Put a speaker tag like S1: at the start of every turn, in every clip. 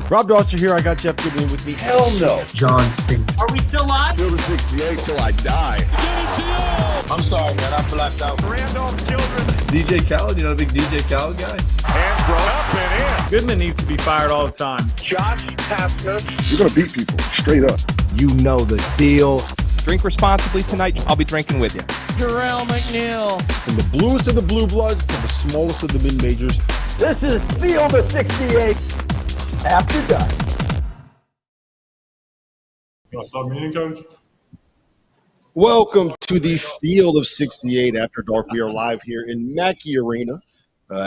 S1: Rob Dauster here. I got Jeff Goodman with me.
S2: Hell no.
S3: John Fink.
S4: Are we still live?
S2: Field of 68 till I die.
S4: Get it to you!
S5: I'm sorry, man. I blacked out.
S6: Randolph Childress.
S5: DJ Khaled, you know the big DJ Khaled guy?
S6: Hands brought up and in.
S7: Goodman needs to be fired all the time.
S6: Josh Pastor.
S2: You're going to beat people straight up.
S1: You know the deal.
S8: Drink responsibly tonight. I'll be drinking with you.
S4: Jarrell McNeil.
S1: From the bluest of the blue bloods to the smallest of the mid-majors.
S2: This is Field of 68 after dark.
S6: You want to stop meeting, Coach?
S1: Welcome to the Field of 68 After Dark. We are live here in Mackey Arena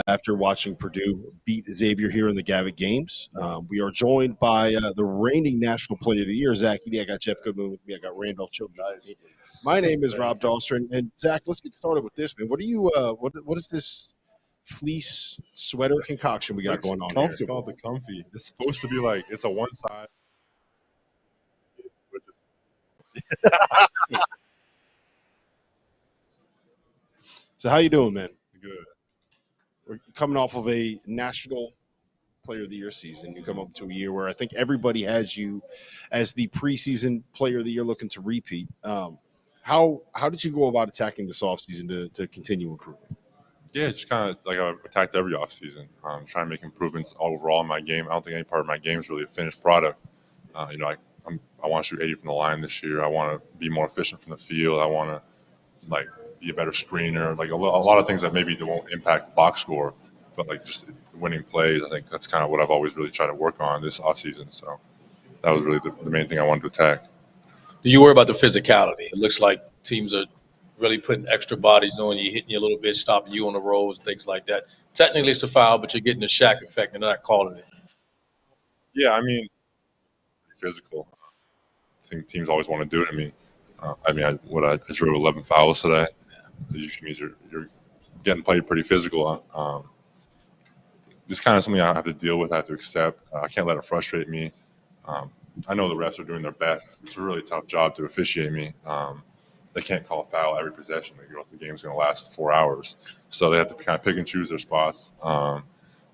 S1: after watching Purdue beat Xavier here in the Gavitt games. We are joined by the reigning National Player of the Year, Zach Edey. I got Jeff Goodman with me. I got Randolph Childress. My name is Rob Dauster. And Zach, let's get started with this, man. What do you what is this fleece sweater concoction we got going on here?
S6: It's called the Comfy. It's supposed to be like, it's a one side.
S1: So how you doing, man?
S6: Good.
S1: We're coming off of a National Player of the Year season. You come up to a year where I think everybody has you as the preseason Player of the Year looking to repeat. How did you go about attacking this offseason to continue improving?
S6: Yeah, just kind of like I attacked every offseason. Trying to make improvements overall in my game. I don't think any part of my game is really a finished product. I want to shoot 80 from the line this year. I want to be more efficient from the field. I want to be a better screener. Like a lot of things that maybe won't impact the box score, but like just winning plays. I think that's kind of what I've always really tried to work on this offseason. So that was really the main thing I wanted to attack.
S5: Do you worry about the physicality? It looks like teams are really putting extra bodies on you, hitting you a little bit, stopping you on the rolls, things like that. Technically, it's a foul, but you're getting the Shaq effect, and they're not calling it.
S6: Yeah, I mean, physical. I think teams always want to do it to me. I drove 11 fouls today. That usually means you're getting played pretty physical. This kind of something I have to deal with. I have to accept. I can't let it frustrate me. I know the refs are doing their best. It's a really tough job to officiate me. They can't call a foul every possession. The game's going to last 4 hours, so they have to kind of pick and choose their spots.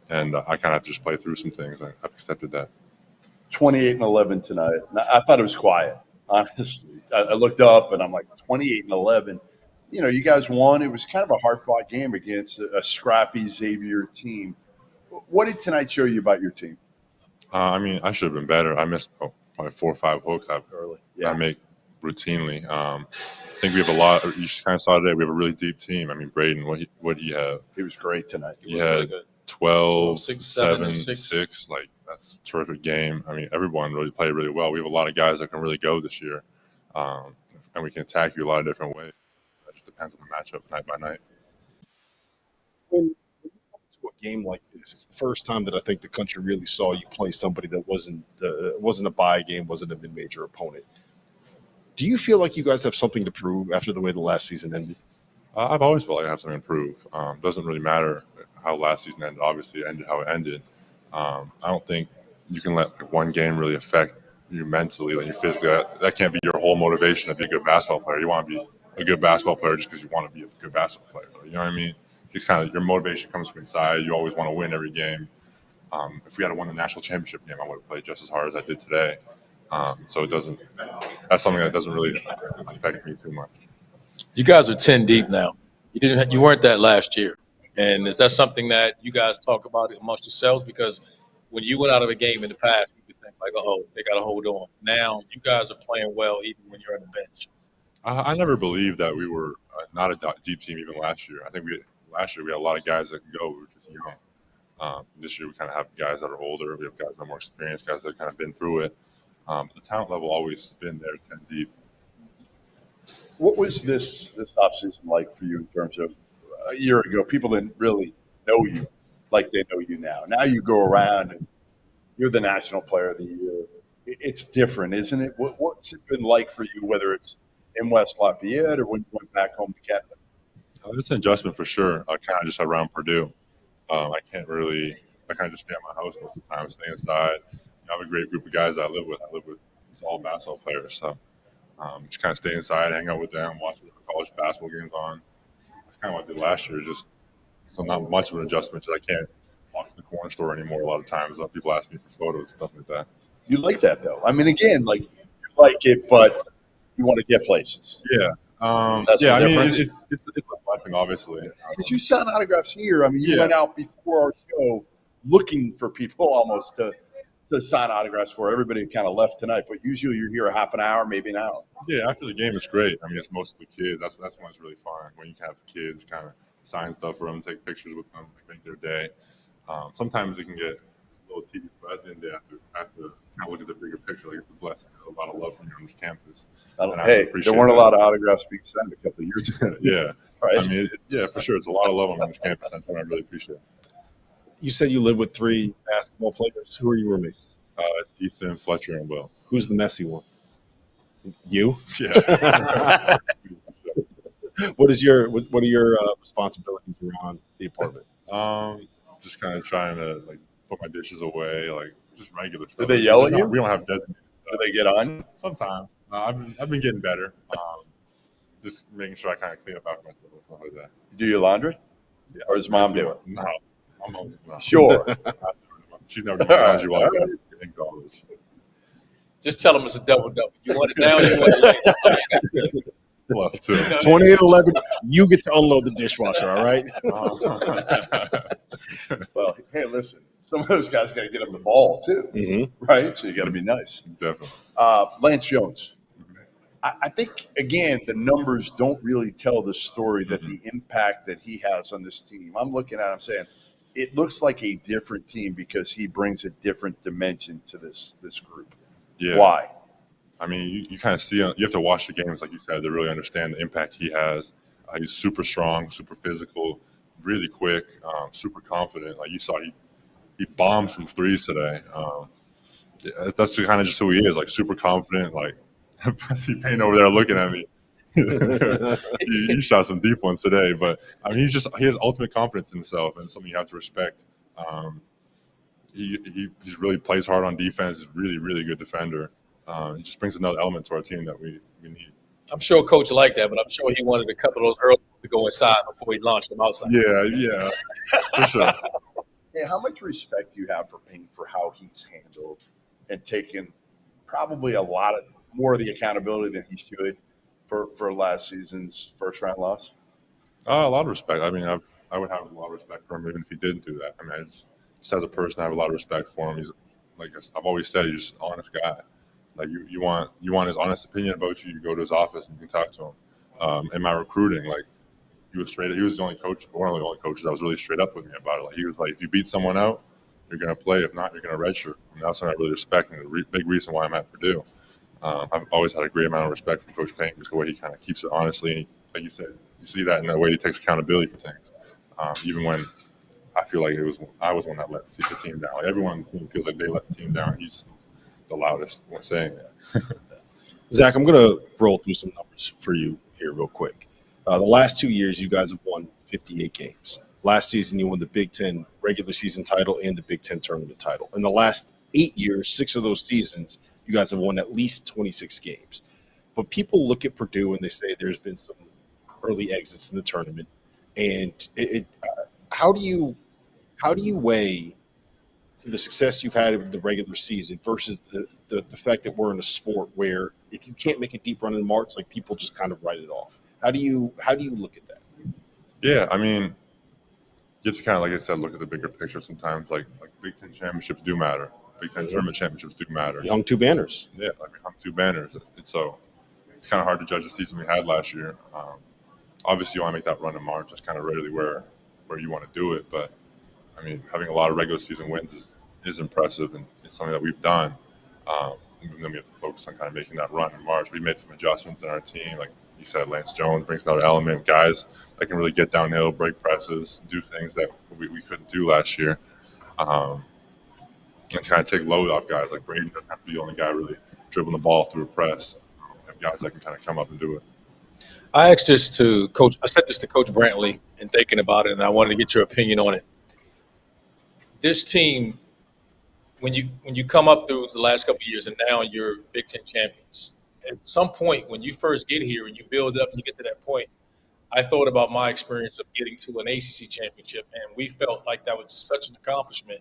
S6: And I kind of have to just play through some things. I've accepted that.
S2: 28-11 tonight. I thought it was quiet, honestly. I looked up, and I'm like, 28-11. You know, you guys won. It was kind of a hard-fought game against a scrappy Xavier team. What did tonight show you about your team?
S6: I should have been better. I missed probably 4 or 5 hooks I make routinely. I think we have a lot. You kind of saw today. We have a really deep team. I mean, Braden, what he had?
S2: He was great tonight.
S6: He had 12,
S5: 6,
S6: 7,
S5: 6.
S6: 6. Like, that's a terrific game. I mean, everyone really played really well. We have a lot of guys that can really go this year, and we can attack you a lot of different ways. It just depends on the matchup night by night.
S1: When you come to a game like this, it's the first time that I think the country really saw you play somebody that wasn't a bye game, wasn't a mid-major opponent. Do you feel like you guys have something to prove after the way the last season ended?
S6: I've always felt like I have something to prove. Doesn't really matter how last season ended. Obviously, it ended how it ended. I don't think you can let one game really affect you mentally and you physically. That can't be your whole motivation to be a good basketball player. You want to be a good basketball player just because you want to be a good basketball player. You know what I mean? It's kind of your motivation comes from inside. You always want to win every game. If we had won the national championship game, I would have played just as hard as I did today. So it doesn't. That's something that doesn't really affect me too much.
S5: You guys are 10 deep now. You weren't that last year. And is that something that you guys talk about amongst yourselves? Because when you went out of a game in the past, you could think like, oh, they got to hold on. Now you guys are playing well even when you're on the bench.
S6: I never believed that we were not a deep team even last year. I think last year we had a lot of guys that could go. We were just young. This year we kind of have guys that are older. We have guys that are more experienced, guys that have kind of been through it. The talent level always been there 10 deep.
S2: What was this offseason like for you in terms of a year ago? People didn't really know you like they know you now. Now you go around and you're the National Player of the Year. It's different, isn't it? What's it been like for you, whether it's in West Lafayette or when you went back home to Canada?
S6: It's an adjustment for sure. Kind of just around Purdue. I kind of just stay at my house most of the time, stay inside. I have a great group of guys that I live with. It's all basketball players. So just kind of stay inside, hang out with them, watch the college basketball games on. That's kind of what I did last year. Just so not much of an adjustment. Just I can't walk to the porn store anymore. A lot of times, people ask me for photos, stuff like that.
S2: You like that though. I mean, again, like you like it, but you want to get places.
S6: Yeah.
S2: That's the
S6: I mean,
S2: difference.
S6: it's a blessing, obviously.
S2: Because you sign autographs here. I mean, you
S6: Yeah.
S2: went out before our show looking for people almost to sign autographs for. Everybody kind of left tonight, but usually you're here a half an hour, maybe an hour.
S6: Yeah, after the game, it's great. I mean, it's mostly kids. That's when it's really fun, when you can have the kids kind of sign stuff for them, take pictures with them, make their day. Sometimes it can get a little tedious, but at the end of the day, I have to kind of look at the bigger picture. Like, it's a blessing. A lot of love from you on this campus.
S2: Hey, there weren't a lot of autographs being signed a couple of years ago.
S6: Yeah.
S2: Right.
S6: I mean, for sure. It's a lot of love on this campus. That's what I really appreciate.
S1: You said you live with 3 basketball players. Who are your roommates?
S6: It's Ethan, Fletcher, and Will.
S1: Who's the messy one? You?
S6: Yeah.
S1: What are your responsibilities around the apartment?
S6: Just kind of trying to put my dishes away, just regular stuff.
S2: Do they yell at you?
S6: We don't have designated stuff.
S2: Do they get on?
S6: Sometimes. I've been getting better. Just making sure I kind of clean up after myself and stuff like that.
S2: You do your laundry?
S6: Yeah.
S2: Or does mom do it?
S6: No. I'm always no.
S2: Sure.
S6: She's never done laundry while in college.
S5: Just tell them it's a double-double. You want it now, you want it later.
S6: Love too.
S1: 28-11, you get to unload the dishwasher, all right?
S2: Well, hey, listen, some of those guys got to get them the ball too,
S1: Mm-hmm.
S2: right? So you got to be nice.
S6: Definitely.
S2: Lance Jones. I think, again, the numbers don't really tell the story that the impact that he has on this team. I'm looking at him saying, it looks like a different team because he brings a different dimension to this group.
S6: Yeah.
S2: Why?
S6: I mean, you kind of see, you have to watch the games, like you said, to really understand the impact he has. He's super strong, super physical, really quick, super confident. Like you saw, he bombed some threes today. That's kind of just who he is, super confident. I see Payne over there looking at me. he shot some deep ones today, but I mean, he has ultimate confidence in himself, and something you have to respect. He really plays hard on defense. He's really, really good defender. He just brings another element to our team that we need.
S5: I'm sure Coach liked that, but I'm sure he wanted a couple of those early to go inside before he launched them outside.
S6: Yeah, for sure.
S2: Hey, how much respect do you have for Payne for how he's handled and taken probably a lot of more of the accountability than he should for last season's first-round loss?
S6: A lot of respect. I mean, I would have a lot of respect for him even if he didn't do that. I mean, just as a person, I have a lot of respect for him. He's, like I've always said, he's just an honest guy. You want his honest opinion about you. You go to his office and you can talk to him. In my recruiting, he was straight. He was the only coach, one of the only coaches that was really straight up with me about it. He was like, if you beat someone out, you're going to play. If not, you're going to redshirt. And that's what I really respect, and the big reason why I'm at Purdue. I've always had a great amount of respect for Coach Payne, just the way he kind of keeps it honestly. Like you said, you see that in the way he takes accountability for things. Even when I feel like I was one that let the team down. Everyone on the team feels like they let the team down. He's just the loudest when saying that.
S1: Zach, I'm going to roll through some numbers for you here real quick. The last 2 years, you guys have won 58 games. Last season, you won the Big Ten regular season title and the Big Ten tournament title. In the last 8 years, 6 of those seasons, you guys have won at least 26 games. But people look at Purdue and they say there's been some early exits in the tournament. And how do you weigh the success you've had in the regular season versus the fact that we're in a sport where if you can't make a deep run in March, people just kind of write it off? How do you look at that?
S6: Yeah, I mean, you have to kind of, like I said, look at the bigger picture sometimes. Like Big Ten championships do matter. Big Ten tournament championships do matter.
S1: You hung 2 banners.
S6: Yeah, we hung 2 banners. And so it's kind of hard to judge the season we had last year. Obviously, you want to make that run in March. That's kind of really where you want to do it. But, I mean, having a lot of regular season wins is impressive, and it's something that we've done. And then we have to focus on kind of making that run in March. We made some adjustments in our team. Like you said, Lance Jones brings another element. Guys that can really get downhill, break presses, do things that we couldn't do last year. And kind of take load off guys. Like Brady doesn't have to be the only guy really dribbling the ball through a press. Have guys that can kind of come up and do it.
S5: I asked this to Coach. I said this to Coach Brantley in thinking about it, and I wanted to get your opinion on it. This team, when you come up through the last couple of years, and now you're Big Ten champions. At some point, when you first get here and you build up and you get to that point, I thought about my experience of getting to an ACC championship, and we felt like that was just such an accomplishment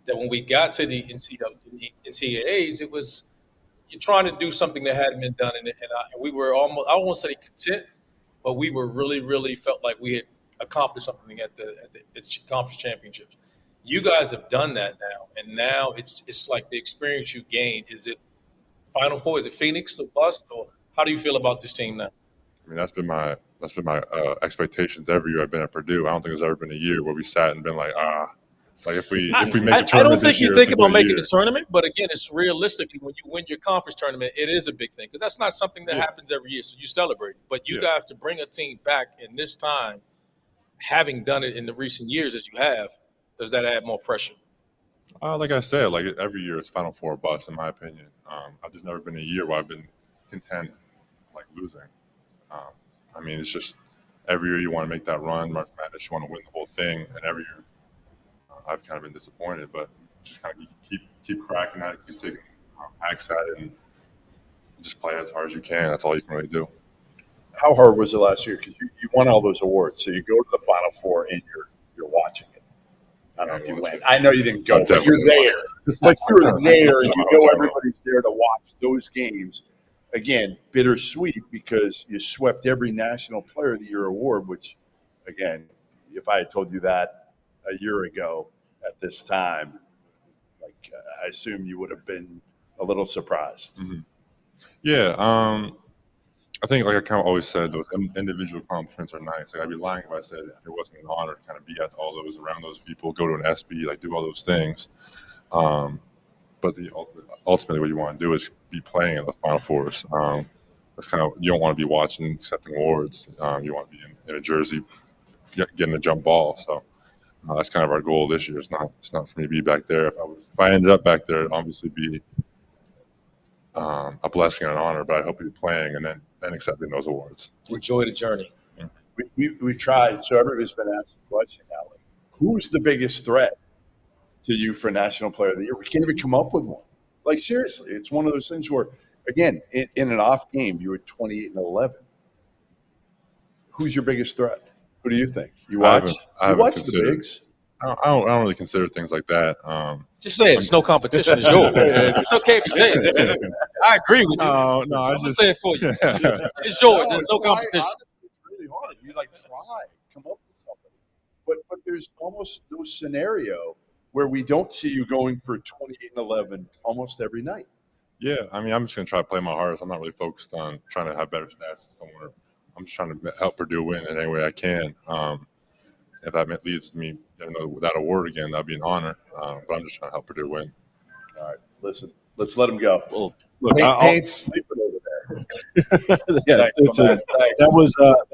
S5: that when we got to the NCAAs, it was you're trying to do something that hadn't been done, and we were almost, I don't want to say content, but we were really, really felt like we had accomplished something at the conference championships. You guys have done that now, and now it's like the experience you gained. Is it Final Four? Is it Phoenix the bust, or how do you feel about this team now?
S6: I mean, that's been my expectations every year I've been at Purdue. I don't think there's ever been a year where we sat and been like if we make the tournament
S5: I don't think
S6: this year,
S5: you think about making
S6: year.
S5: the tournament, but again, it's realistically when you win your conference tournament, it is a big thing because that's not something that happens every year. So you celebrate, but you guys to bring a team back in this time, having done it in the recent years as you have, does that add more pressure?
S6: Like I said, like every year it's Final Four bust in my opinion. I've just never been a year where I've been content like losing. I mean, it's just every year you want to make that run, March Madness, you want to win the whole thing, and every year I've kind of been disappointed, but just kind of keep cracking at it, keep taking hacks at it, and just play as hard as you can. That's all you can really do.
S2: How hard was it last year? Because you won all those awards, so you go to the Final Four and you're watching it. I don't know if you went. I know you didn't go, but you're there. But you're there, and you know everybody's there to watch those games. Again, bittersweet because you swept every National Player of the Year award, which, again, if I had told you that a year ago at this time, like I assume you would have been a little surprised.
S6: Mm-hmm. Yeah, I think like I kind of always said, those individual accomplishments are nice. Like I'd be lying if I said it wasn't an honor to kind of be at all those around those people, go to an SB, like do all those things. But ultimately, what you want to do is be playing in the Final Fours. That's kind of you don't want to be watching, accepting awards. You want to be in a jersey, getting a jump ball. So that's kind of our goal this year. It's not for me to be back there. If I ended up back there, it'd obviously be a blessing and an honor. But I hope you're playing and then accepting those awards.
S5: Enjoy the journey.
S2: We tried. So everybody's been asked the question now: like, who's the biggest threat to you for National Player of the Year? We can't even come up with one. Like seriously, it's one of those things where, again, in an off game, you were 28-11. Who's your biggest threat? Who do you think? You watch the bigs.
S6: I don't really consider things like that.
S5: Just say it. It's no competition. It's yours. It's okay if you say it. I agree with you.
S6: No,
S5: I'm just say it for you. It's yours. There's no competition.
S2: Honestly, it's really hard. You try, come up with something. But there's almost no scenario where we don't see you going for 28-11 almost every night.
S6: Yeah, I mean, I'm just going to try to play my hardest. I'm not really focused on trying to have better stats somewhere. I'm just trying to help Purdue win in any way I can. If that leads to me getting that award again, that'd be an honor. But I'm just trying to help Purdue win.
S2: All right, listen, let's let him go.
S1: Well, look,
S2: Payne's sleeping over there.
S1: Yeah, that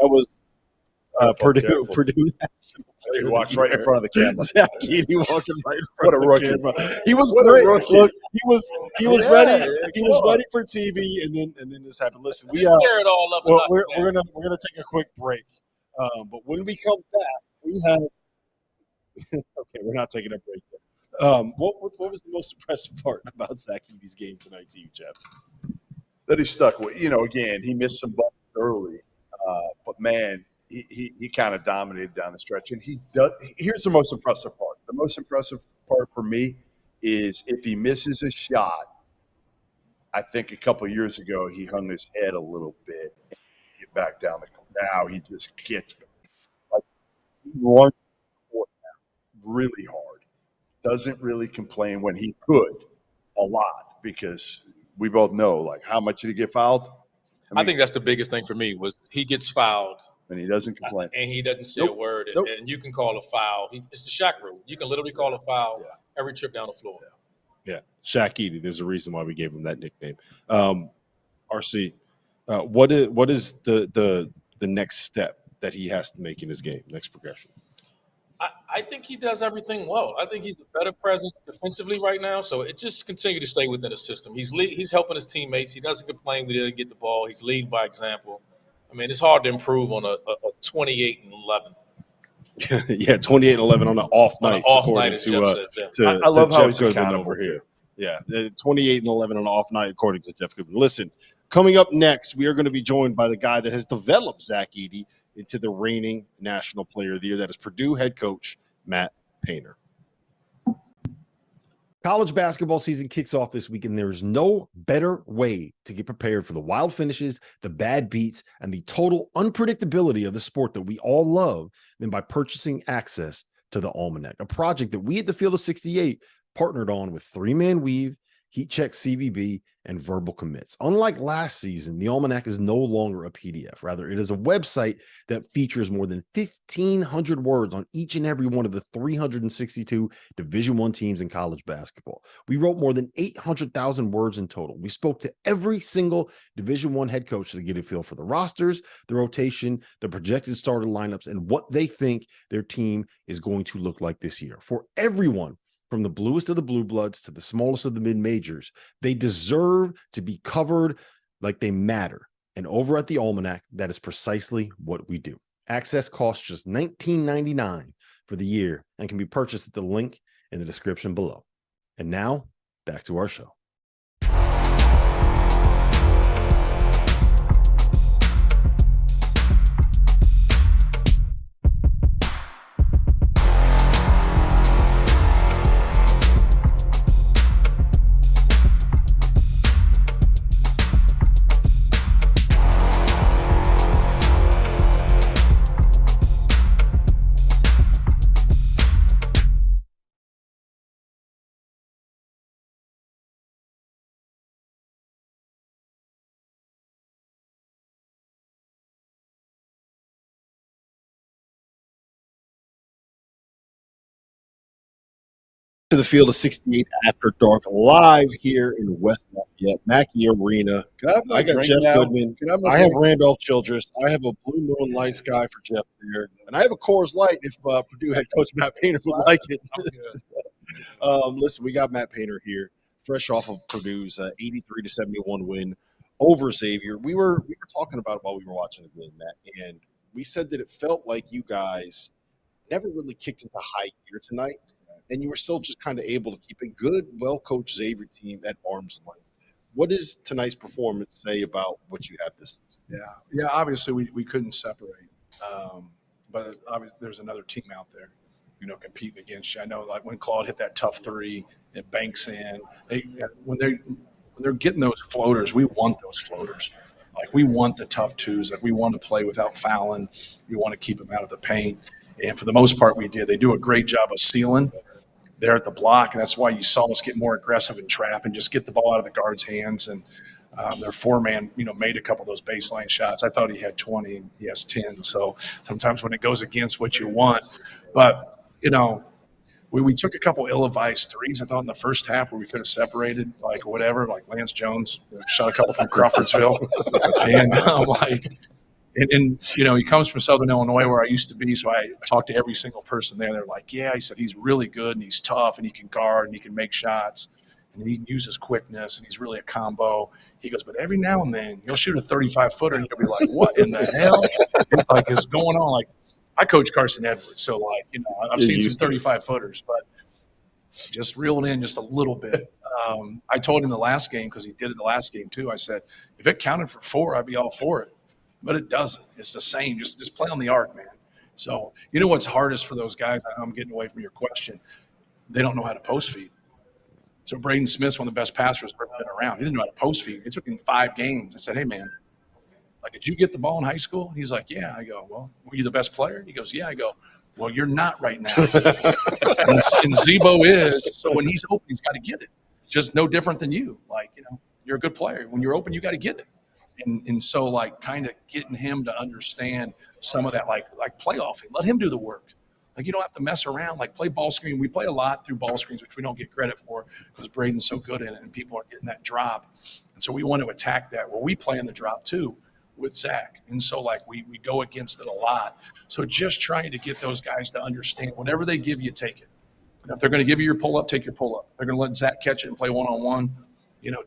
S1: was Purdue.
S2: He walks right in front of the camera.
S1: Zach Edey walking right in front
S2: What a
S1: of the
S2: rookie.
S1: camera. He was
S2: What a
S1: great.
S2: rookie.
S1: Look, he was ready. He was
S2: come on.
S1: ready for TV, and then this happened. Listen,
S5: Just tear it all up.
S1: we're gonna take a quick break. But when we come back, we have. Okay, we're not taking a break yet. What was the most impressive part about Zach Edey's game tonight to you, Jeff?
S2: That he stuck with. Again, he missed some buttons early, but man, he kind of dominated down the stretch. And he does. Here's the most impressive part. The most impressive part for me is if he misses a shot. I think a couple of years ago he hung his head a little bit and get back down the court. Now he just gets like he runs the court now really hard. Doesn't really complain when he could a lot because we both know like how much did he get fouled?
S5: I think that's the biggest thing for me was he gets fouled.
S2: And he doesn't complain.
S5: And he doesn't say a word. And you can call a foul. It's the Shaq rule. You can literally call a foul every trip down the floor.
S1: Yeah, Shaq Edey. There's a reason why we gave him that nickname. RC, what is the next step that he has to make in his game, next progression?
S5: I think he does everything well. I think he's a better presence defensively right now. So it just continue to stay within the system. He's helping his teammates. He doesn't complain when he doesn't get the ball. He's leading by example. I mean, it's hard to improve on a 28-11.
S1: Yeah, 28-11 on an off night.
S5: Off night, as Jeff said.
S2: I love how he's
S1: Jeff Goodman
S2: accountable
S1: over here. Yeah, 28-11 on an off night, according to Jeff Goodman. Listen, Coming up next, we are going to be joined by the guy that has developed Zach Edey into the reigning National Player of the Year. That is Purdue head coach Matt Painter. College basketball season kicks off this week, and there is no better way to get prepared for the wild finishes, the bad beats, and the total unpredictability of the sport that we all love than by purchasing access to the Almanac, a project that we at the Field of 68 partnered on with 3-Man Weave, Heat Check CBB, and Verbal Commits. Unlike last season, the Almanac is no longer a PDF. Rather, it is a website that features more than 1,500 words on each and every one of the 362 Division I teams in college basketball. We wrote more than 800,000 words in total. We spoke to every single Division I head coach to get a feel for the rosters, the rotation, the projected starter lineups, and what they think their team is going to look like this year. For everyone, from the bluest of the blue bloods to the smallest of the mid-majors, they deserve to be covered like they matter. And over at the Almanac, that is precisely what we do. Access costs just $19.99 for the year and can be purchased at the link in the description below. And now, back to our show. To the Field of 68 After Dark, live here in West Lafayette, Mackey Arena. I got Jeff Goodman. I have Randolph Childress. I have a Blue Moon Lights guy for Jeff there. And I have a Coors Light if Purdue head coach Matt Painter would like it. Listen, we got Matt Painter here, fresh off of Purdue's 83-71 win over Xavier. We were talking about it while we were watching the game, Matt, and we said that it felt like you guys never really kicked into high gear tonight. And you were still just kind of able to keep a good, well-coached Xavier team at arm's length. What does tonight's performance say about what you have this season?
S3: Yeah. Obviously, we couldn't separate, but obviously there's another team out there, competing against you. I know, like when Claude hit that tough three, it banks in. When they're getting those floaters, we want those floaters. Like we want the tough twos. Like we want to play without fouling. We want to keep them out of the paint. And for the most part, we did. They do a great job of sealing there at the block, and that's why you saw us get more aggressive and trap and just get the ball out of the guard's hands. And their 4-man, made a couple of those baseline shots. I thought he had 20, and he has 10. So sometimes when it goes against what you want, but we took a couple ill-advised threes. I thought in the first half where we could have separated, like whatever, like Lance Jones shot a couple from Crawfordsville, And he comes from Southern Illinois where I used to be, so I talked to every single person there. They're like, yeah, he said he's really good and he's tough and he can guard and he can make shots and he can use his quickness and he's really a combo. He goes, but every now and then he'll shoot a 35-footer and you'll be like, what in the hell is going on? Like, I coach Carson Edwards, so I've seen some 35-footers, but just reeled in just a little bit. I told him the last game, because he did it the last game too, I said, if it counted for 4, I'd be all for it. But it doesn't. It's the same. Just play on the arc, man. So what's hardest for those guys? I'm getting away from your question. They don't know how to post feed. So Braden Smith's one of the best passers I've ever been around. He didn't know how to post feed. It took him 5 games. I said, hey, man, did you get the ball in high school? He's like, yeah. I go, well, were you the best player? He goes, yeah. I go, well, you're not right now. and Zebo is. So when he's open, he's got to get it. Just no different than you. You're a good player. When you're open, you got to get it. And so, kind of getting him to understand some of that, like playoffing. Let him do the work. You don't have to mess around. Play ball screen. We play a lot through ball screens, which we don't get credit for because Braden's so good in it and people are getting that drop. And so we want to attack that. Well, we play in the drop, too, with Zach. And so, we go against it a lot. So just trying to get those guys to understand whatever they give you, take it. And if they're going to give you your pull-up, take your pull-up. If they're going to let Zach catch it and play one-on-one,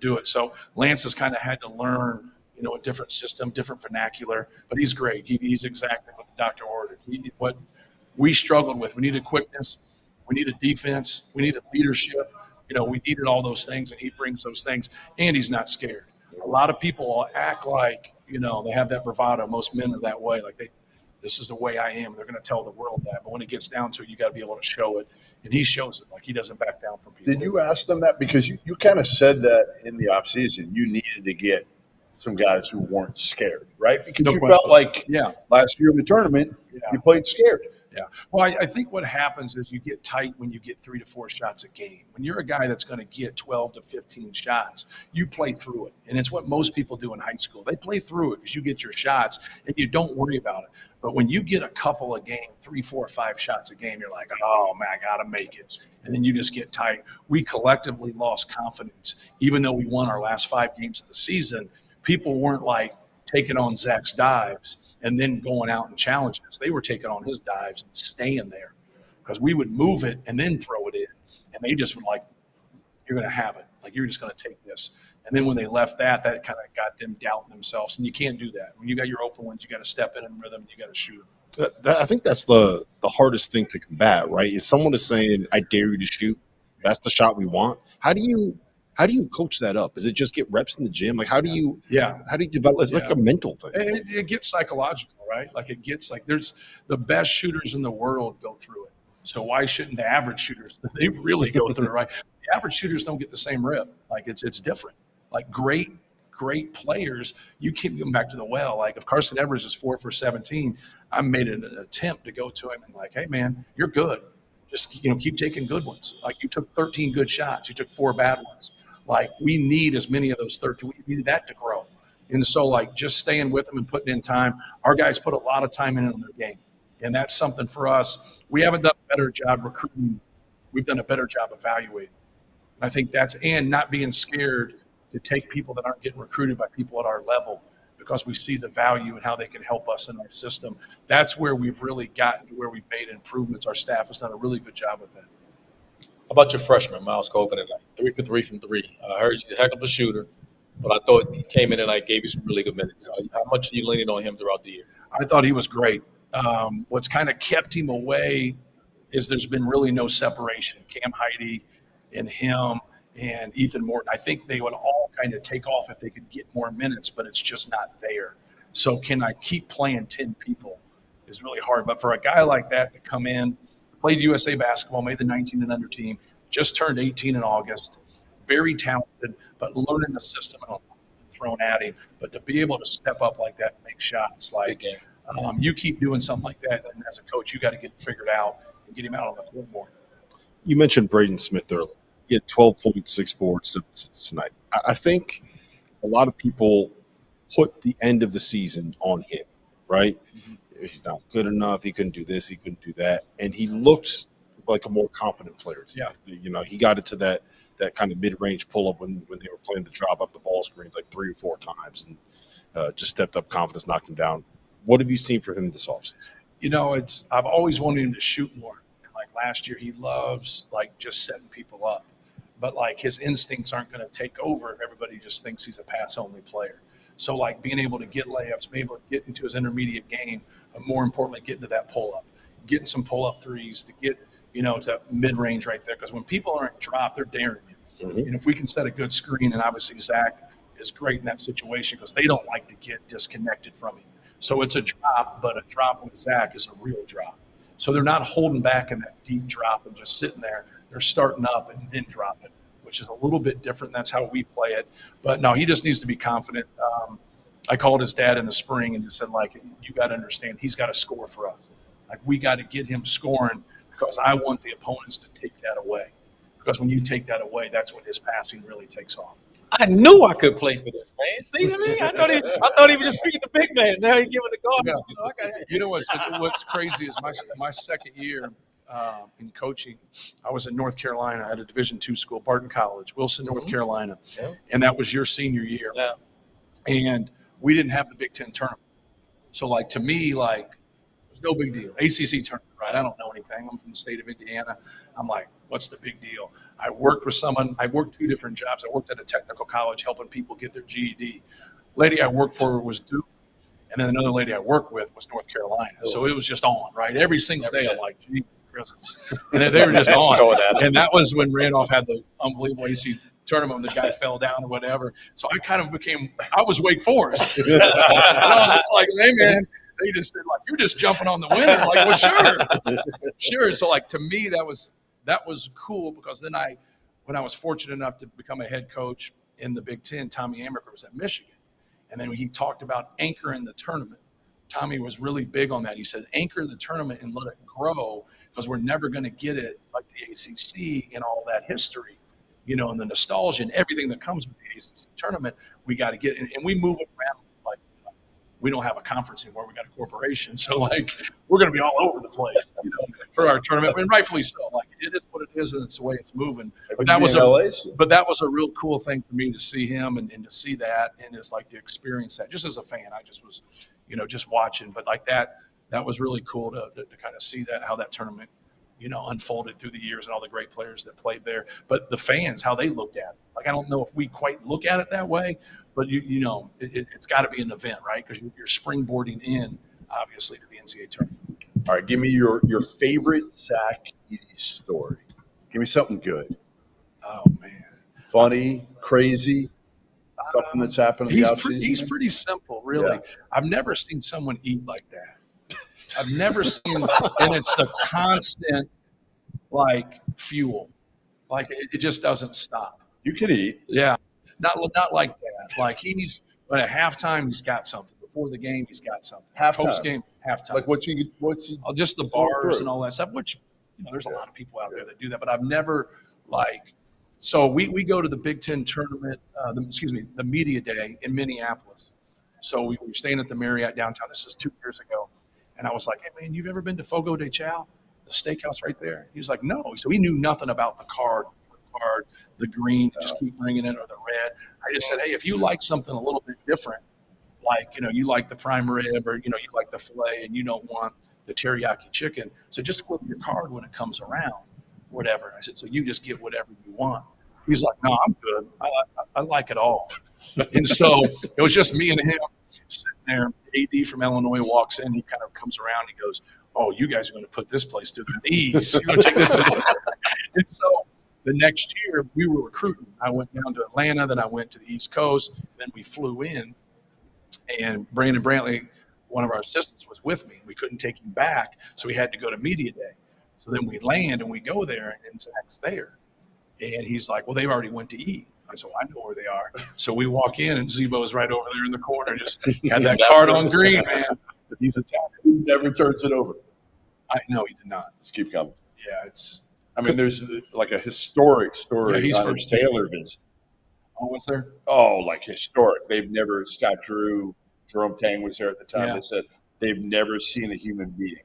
S3: do it. So Lance has kind of had to learn – a different system, different vernacular, but he's great. He's exactly what the doctor ordered. What we struggled with, we needed quickness, we needed defense, we needed leadership. We needed all those things, and he brings those things, and he's not scared. lot of people will act like, they have that bravado. Most men are that way. Like this is the way I am. They're going to tell the world that. But when it gets down to it, you got to be able to show it. And he shows it. Like, he doesn't back down from people.
S2: Did you ask them that? Because you kind of said that in the offseason you needed to get some guys who weren't scared, right? Because
S3: No
S2: you
S3: question.
S2: felt like
S3: Yeah.
S2: last year in the tournament, you played scared.
S3: Yeah. Well, I think what happens is you get tight when you get 3 to 4 shots a game. When you're a guy that's going to get 12 to 15 shots, you play through it. And it's what most people do in high school. They play through it because you get your shots and you don't worry about it. But when you get a couple a game, 3, 4, 5 shots a game, you're like, oh, man, I got to make it. And then you just get tight. We collectively lost confidence. Even though we won our last 5 games of the season, people weren't like taking on Zach's dives and then going out and challenging us. They were taking on his dives and staying there because we would move it and then throw it in. And they just were like, you're going to have it. Like, you're just going to take this. And then when they left that kind of got them doubting themselves. And you can't do that. When you got your open ones, you got to step in rhythm and you got to shoot them.
S1: I think that's the hardest thing to combat, right? Is someone is saying, I dare you to shoot. That's the shot we want. How do you coach that up? Is it just get reps in the gym? Like, how do you develop? It's like a mental thing.
S3: It gets psychological, right? Like, it gets like there's the best shooters in the world go through it. So why shouldn't the average shooters? They really go through it, right? The average shooters don't get the same rip. Like, it's different. Like, great players, you keep going back to the well. Like, if Carson Edwards is 4 for 17, I made an attempt to go to him and like, hey man, you're good. Just keep taking good ones. Like, you took 13 good shots, you took 4 bad ones. Like, we need as many of those 13. We needed that to grow. And so, like, just staying with them and putting in time. Our guys put a lot of time in their game. And that's something for us. We haven't done a better job recruiting. We've done a better job evaluating. And I think and not being scared to take people that aren't getting recruited by people at our level because we see the value and how they can help us in our system. That's where we've really gotten to where we've made improvements. Our staff has done a really good job with that.
S5: How about your freshman, Myles Colvin, tonight? 3 for 3 from 3. I heard he's a heck of a shooter, but I thought he came in and gave you some really good minutes. How much are you leaning on him throughout the year?
S3: I thought he was great. What's kind of kept him away is there's been really no separation. Cam Heide and him and Ethan Morton, I think they would all kind of take off if they could get more minutes, but it's just not there. So can I keep playing 10 people is really hard. But for a guy like that to come in, played USA basketball, made the 19 and under team, just turned 18 in August, very talented, but learning the system and thrown at him. But to be able to step up like that and make shots, like you keep doing something like that, and as a coach, you got to get it figured out and get him out on the court more.
S1: You mentioned Braden Smith earlier. He had 12.6 boards tonight. I think a lot of people put the end of the season on him, right? Mm-hmm. He's not good enough. He couldn't do this. He couldn't do that. And he looked like a more competent player. Yeah. He got into that kind of mid-range pull-up when they were playing the drop up the ball screens like 3 or 4 times and just stepped up confidence, knocked him down. What have you seen from him this offseason?
S3: I've always wanted him to shoot more. And like last year, he loves like just setting people up. But like his instincts aren't going to take over if everybody just thinks he's a pass-only player. So like being able to get layups, being able to get into his intermediate game, but more importantly, get into that pull-up, getting some pull-up threes to get, to mid-range right there. Because when people aren't dropped, they're daring you. Mm-hmm. And if we can set a good screen, and obviously Zach is great in that situation because they don't like to get disconnected from him. So it's a drop, but a drop with Zach is a real drop. So they're not holding back in that deep drop and just sitting there. They're starting up and then dropping, which is a little bit different. That's how we play it. But no, he just needs to be confident. I called his dad in the spring and just said, like, you got to understand, he's got to score for us. Like, we got to get him scoring because I want the opponents to take that away. Because when you take that away, that's when his passing really takes off.
S5: I knew I could play for this, man. See what I mean? I thought he was just feeding the big man. Now he's giving the guard.
S3: Yeah. What's crazy is my second year in coaching, I was in North Carolina at a Division II school, Barton College, Wilson, North Carolina. Yeah. And that was your senior year.
S5: Yeah.
S3: And we didn't have the Big Ten tournament. So, like, to me, like, it was no big deal. ACC tournament, right? I don't know anything. I'm from the state of Indiana. I'm like, what's the big deal? I worked with someone. I worked 2 different jobs. I worked at a technical college helping people get their GED. Lady I worked for was Duke. And then another lady I worked with was North Carolina. So it was just on, right? Every single day I'm like, gee, Grizzlies. And they were just on. And that was when Randolph had the unbelievable AC tournament when the guy fell down or whatever. So I kind of I was Wake Forest. And I was just like, hey, man. They just said, like, you're just jumping on the winner. Like, well, sure. Sure. So, like, to me, that was cool because then when I was fortunate enough to become a head coach in the Big Ten, Tommy Amaker was at Michigan. And then he talked about anchoring the tournament. Tommy was really big on that. He said, anchor the tournament and let it grow because we're never going to get it like the ACC and all that history, and the nostalgia and everything that comes with the ACC tournament. We got to get it. And we move it around. We don't have a conference anymore. We got a corporation. So, like, we're going to be all over the place, for our tournament. And rightfully so. Like, it is what it is, and it's the way it's moving. But that was a real cool thing for me to see him and to see that and just, like, to experience that. Just as a fan, I just was, just watching. But, like, that was really cool to kind of see that, how that tournament, unfolded through the years and all the great players that played there. But the fans, how they looked at it. Like, I don't know if we quite look at it that way, but it's got to be an event, right? Because you're springboarding in, obviously, to the NCAA tournament.
S2: All right, give me your favorite Zach Edey story. Give me something good.
S3: Oh, man.
S2: Funny, crazy, something that's happened in the offseason.
S3: He's pretty simple, really. Yeah. I've never seen someone eat like that. I've never seen, and it's the constant, like, fuel. Like, it just doesn't stop.
S2: You can eat.
S3: Yeah. Not like that. Like, at halftime, he's got something. Before the game, he's got something. Post game, halftime.
S2: Like, what's he
S3: just the bars and all that stuff, which, there's a lot of people out there that do that. But I've never, so we go to the Big Ten tournament, the media day in Minneapolis. So we were staying at the Marriott downtown. This is 2 years ago. And I was like, hey, man, you've ever been to Fogo de Chao, the steakhouse right there? He was like, no. So he knew nothing about the card, the green, just keep bringing it, or the red. I just said, hey, if you like something a little bit different, like, you like the prime rib or, you like the filet and you don't want the teriyaki chicken, so just flip your card when it comes around, whatever. I said, so you just get whatever you want. He's like, no, I'm good. I like it all. And so it was just me and him sitting there. AD from Illinois walks in. He kind of comes around. He goes, oh, you guys are going to put this place to the knees. You're going to take this to the And so the next year, we were recruiting. I went down to Atlanta, then I went to the East Coast, and then we flew in. And Brandon Brantley, one of our assistants, was with me. We couldn't take him back, so we had to go to media day. So then we land, and we go there, and Zach's there. And he's like, well, they already went to eat. I said, well, I know where they are. So we walk in, and Zebo's right over there in the corner, just had that card on green, man. He's Italian.
S2: He never turns it over.
S3: I know he did not.
S2: Just keep coming.
S3: Yeah, it's –
S2: I mean, there's like a historic story
S3: he's
S2: on his Taylor visit.
S3: Oh, what's there?
S2: Oh, like historic. They've never – Scott Drew, Jerome Tang was there at the time. Yeah. They said they've never seen a human being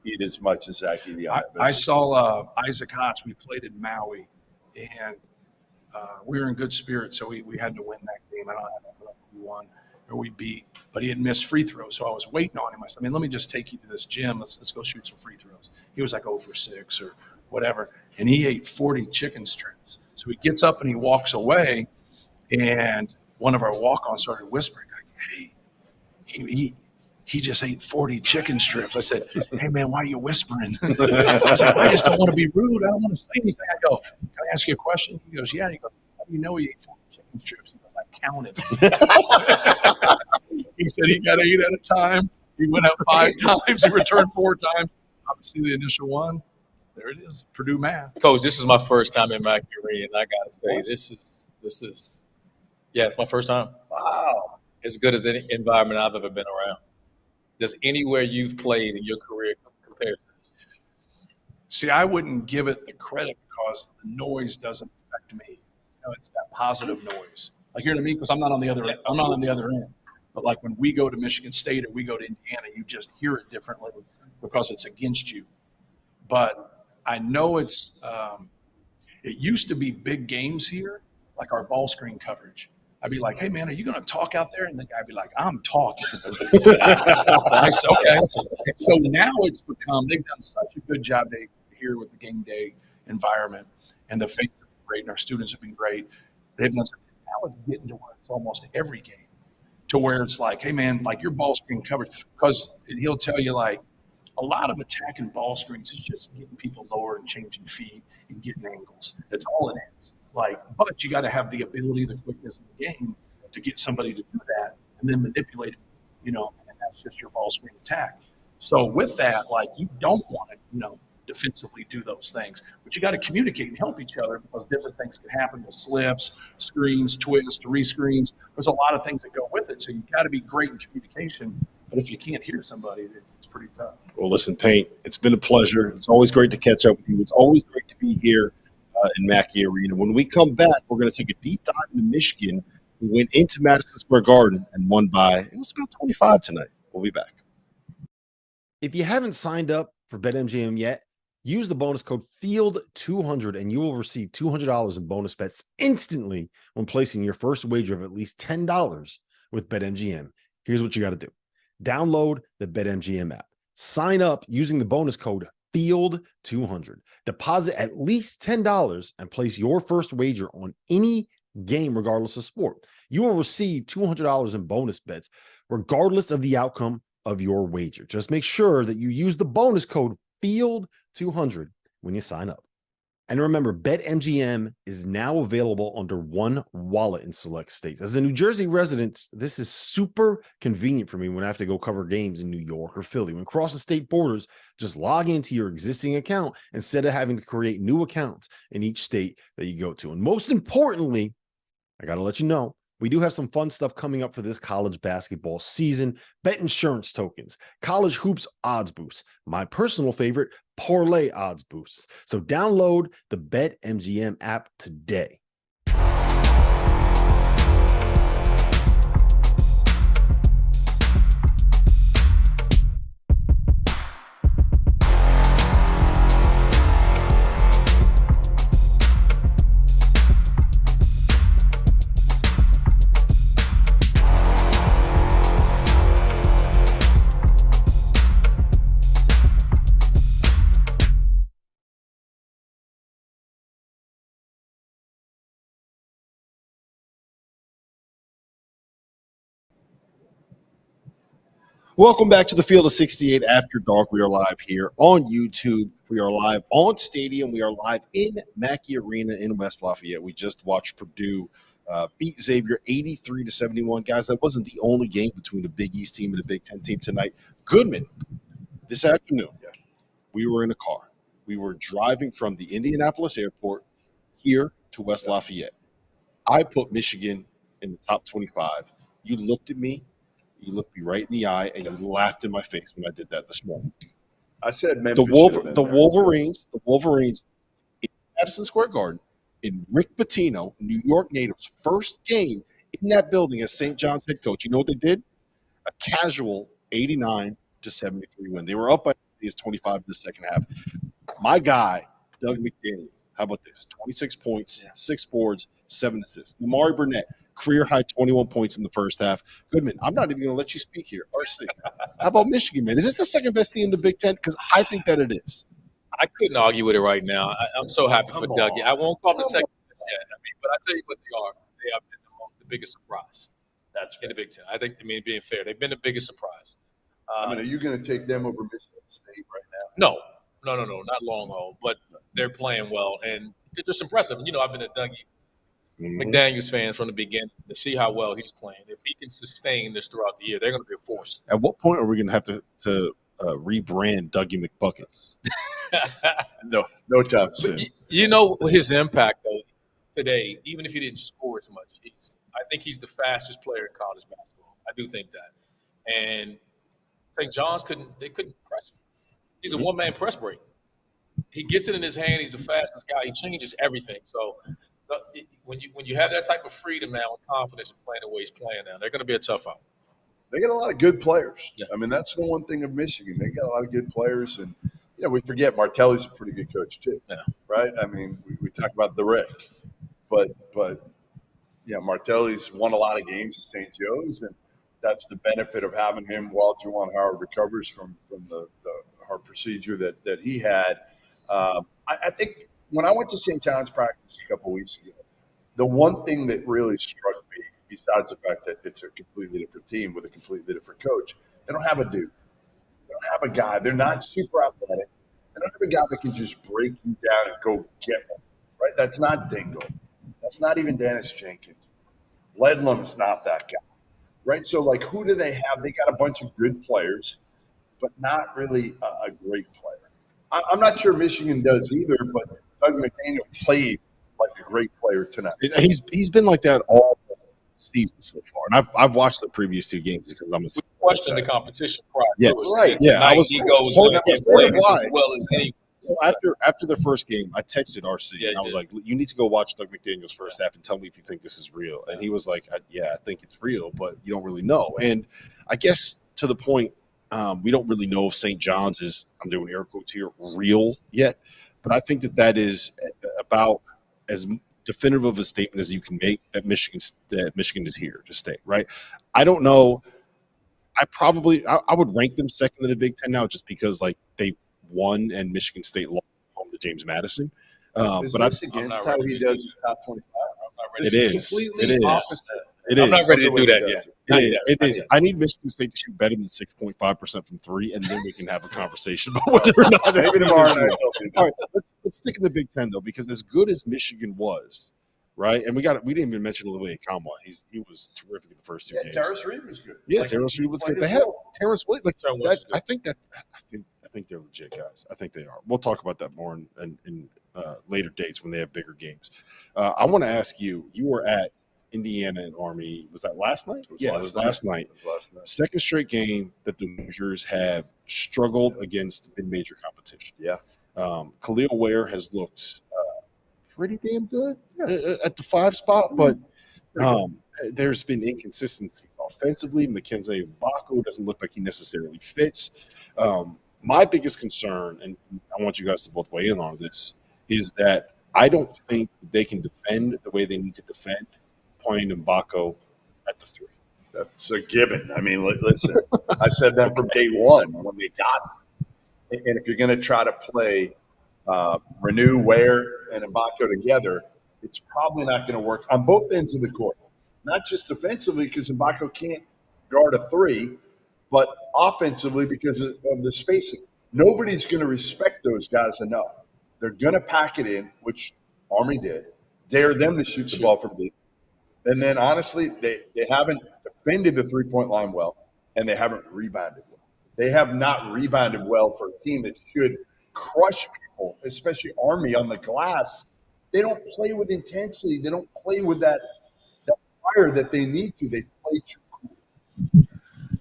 S2: eat as much as Zach Edey on that visit.
S3: I saw Isaac Haas. We played in Maui, and we were in good spirits, so we had to win that game. I don't know if we won or we beat, but he had missed free throws, so I was waiting on him. I said, let me just take you to this gym. Let's go shoot some free throws. He was like 0 for 6 or whatever, and he ate 40 chicken strips. So he gets up and he walks away, and one of our walk-ons started whispering, like, hey, he just ate 40 chicken strips. I said, hey, man, why are you whispering? I said, I just don't want to be rude. I don't want to say anything. I go, can I ask you a question? He goes, yeah. He goes, how do you know he ate 40 chicken strips? He goes, I counted. He said he got 8 at a time. He went up 5 times. He returned 4 times. Obviously, the initial one. There it is, Purdue math.
S5: Coach, this is my first time in Mackenzie, and I got to say, this is, it's my first time.
S2: Wow.
S5: As good as any environment I've ever been around. Does anywhere you've played in your career compare to this?
S3: See, I wouldn't give it the credit because the noise doesn't affect me. It's that positive noise. Like, you know what I mean? Because I'm not on the other end. I'm not on the other end. But like when we go to Michigan State or we go to Indiana, you just hear it differently because it's against you. But I know it's it used to be big games here, like our ball screen coverage. I'd be like, hey, man, are you going to talk out there? And the guy'd be like, I'm talking. I said, okay. So now it's become, they've done such a good job here with the game day environment, and the fans have been great, and our students have been great. They've done something. Now it's getting to where it's almost every game, to where it's like, hey, man, like your ball screen coverage, because he'll tell you, like, a lot of attacking ball screens is just getting people lower and changing feet and getting angles. That's all it is. But you got to have the ability, the quickness in the game to get somebody to do that and then manipulate it, and that's just your ball screen attack. So with that, you don't want to, defensively do those things, but you got to communicate and help each other because different things can happen with slips, screens, twists, rescreens. There's a lot of things that go with it. So you got to be great in communication. But if you can't hear somebody, it's pretty tough.
S1: Well, listen, Paint, it's been a pleasure. It's always great to catch up with you. It's always great to be here in Mackey Arena. When we come back, we're going to take a deep dive into Michigan. We went into Madison Square Garden and won by, it was about 25 tonight. We'll be back.
S9: If you haven't signed up for BetMGM yet, use the bonus code FIELD200 and you will receive $200 in bonus bets instantly when placing your first wager of at least $10 with BetMGM. Here's what you got to do. Download the BetMGM app. Sign up using the bonus code FIELD200. Deposit at least $10 and place your first wager on any game regardless of sport. You will receive $200 in bonus bets regardless of the outcome of your wager. Just make sure that you use the bonus code FIELD200 when you sign up. And remember, BetMGM is now available under one wallet in select states. As a New Jersey resident, this is super convenient for me when I have to go cover games in New York or Philly. When crossing state borders, just log into your existing account instead of having to create new accounts in each state that you go to. And most importantly, I got to let you know, we do have some fun stuff coming up for this college basketball season. Bet insurance tokens, college hoops odds boosts, my personal favorite, parlay odds boosts. So download the BetMGM app today.
S1: Welcome back to the Field of 68 After Dark. We are live here on YouTube. We are live on Stadium. We are live in Mackey Arena in West Lafayette. We just watched Purdue beat Xavier 83-71. Guys, that wasn't the only game between a Big East team and a Big Ten team tonight. Goodman, this afternoon, we were in a car. We were driving from the Indianapolis airport here to West Lafayette. I put Michigan in the top 25. You looked at me. You looked me right in the eye, and you laughed in my face when I did that this morning.
S2: I said Memphis.
S1: The Wolverines in Madison Square Garden, in Rick Pitino, New York natives' first game in that building as St. John's head coach. You know what they did? A casual 89-73 win. They were up by as 25 in the second half. My guy, Doug McDaniel, how about this? 26 points, 6 boards, 7 assists. Amari Burnett, career-high 21 points in the first half. Goodman, I'm not even going to let you speak here. RC, how about Michigan, man? Is this the second best team in the Big Ten? Because I think that it is.
S5: I couldn't argue with it right now. I'm so happy for Dougie. I won't call them the second best yet. But I tell you what they are. They have been the biggest surprise. That's in the Big Ten. I think, being fair, they've been the biggest surprise.
S2: Are you going to take them over Michigan State right now?
S5: No, not long haul. But they're playing well, and they're just impressive. I've been a Dougie McDaniels fan from the beginning to see how well he's playing. If he can sustain this throughout the year, they're going to be a force.
S1: At what point are we going to have to rebrand Dougie McBuckets?
S2: No time soon.
S5: His impact though today, even if he didn't score as much, I think he's the fastest player in college basketball. I do think that. And St. John's couldn't press him. He's a one-man press break. He gets it in his hand. He's the fastest guy. He changes everything. So when you have that type of freedom now and confidence in playing the way he's playing now, they're going to be a tough out.
S2: They got a lot of good players.
S5: Yeah.
S2: That's the one thing of Michigan. They got a lot of good players, and we forget Martelli's a pretty good coach too.
S5: Yeah.
S2: Right? We talk about the Rick, but Martelli's won a lot of games at St. Joe's, and that's the benefit of having him while Juwan Howard recovers from the heart procedure that he had. I think when I went to St. John's practice a couple weeks ago, the one thing that really struck me, besides the fact that it's a completely different team with a completely different coach, they don't have a dude. don't have a guy. They're not super athletic. They don't have a guy that can just break you down and go get one, right? That's not Dingle. That's not even Dennis Jenkins. Ledlam's not that guy, right? So, like, who do they have? They got a bunch of good players, but not really a great player. I'm not sure Michigan does either, but Doug McDaniel played like a great player tonight.
S1: He's been like that all season so far, and I've watched the previous 2 games because I'm a
S5: Question the competition prior.
S1: Yes,
S2: right.
S1: Yeah,
S5: I was. He goes and plays as well as any.
S1: So after the first game, I texted RC and I was like, "You need to go watch Doug McDaniel's first half and tell me if you think this is real." And he was like, "Yeah, I think it's real, but you don't really know." And I guess to the point, we don't really know if St. John's is, I'm doing air quotes here, real yet. But I think that is about as definitive of a statement as you can make that Michigan is here to stay. Right? I don't know. I would rank them second in the Big Ten now, just because like they won and Michigan State lost home to James Madison.
S2: But that's against how he does his top 25.
S1: It is.
S5: I'm not ready to do that yet.
S1: It is. I need Michigan State to shoot better than 6.5% from 3, and then we can have a conversation about whether or not that's tomorrow night. All right, let's stick in the Big Ten though, because as good as Michigan was, right? And we didn't even mention Olivier Kamwa. He was terrific in the first 2 games.
S2: Terrence Reed was good.
S1: Yeah, Terrence Reed was good. They have Terrence Reed. I think they're legit guys. I think they are. We'll talk about that more in later dates when they have bigger games. I want to ask you. You were at Indiana and Army. Was that last night? It was last night. Second straight game that the Hoosiers have struggled against mid-major competition.
S2: Yeah.
S1: Khalil Ware has looked pretty damn good at the 5 spot, but there's been inconsistencies offensively. Mackenzie Mgabko doesn't look like he necessarily fits. My biggest concern, and I want you guys to both weigh in on this, is that I don't think they can defend the way they need to defend playing Mgabko at the 3.
S2: That's a given. I mean, listen, I said that from day one when they got him. And if you're going to try to play Renew, Ware, and Mgabko together, it's probably not going to work on both ends of the court. Not just defensively because Mgabko can't guard a 3, but offensively because of the spacing. Nobody's going to respect those guys enough. They're going to pack it in, which Army did, dare them to shoot the ball from deep. And then, honestly, they haven't defended the three-point line well, and they haven't rebounded well. They have not rebounded well for a team that should crush people, especially Army on the glass. They don't play with intensity. They don't play with that fire that they need to. They play too cool.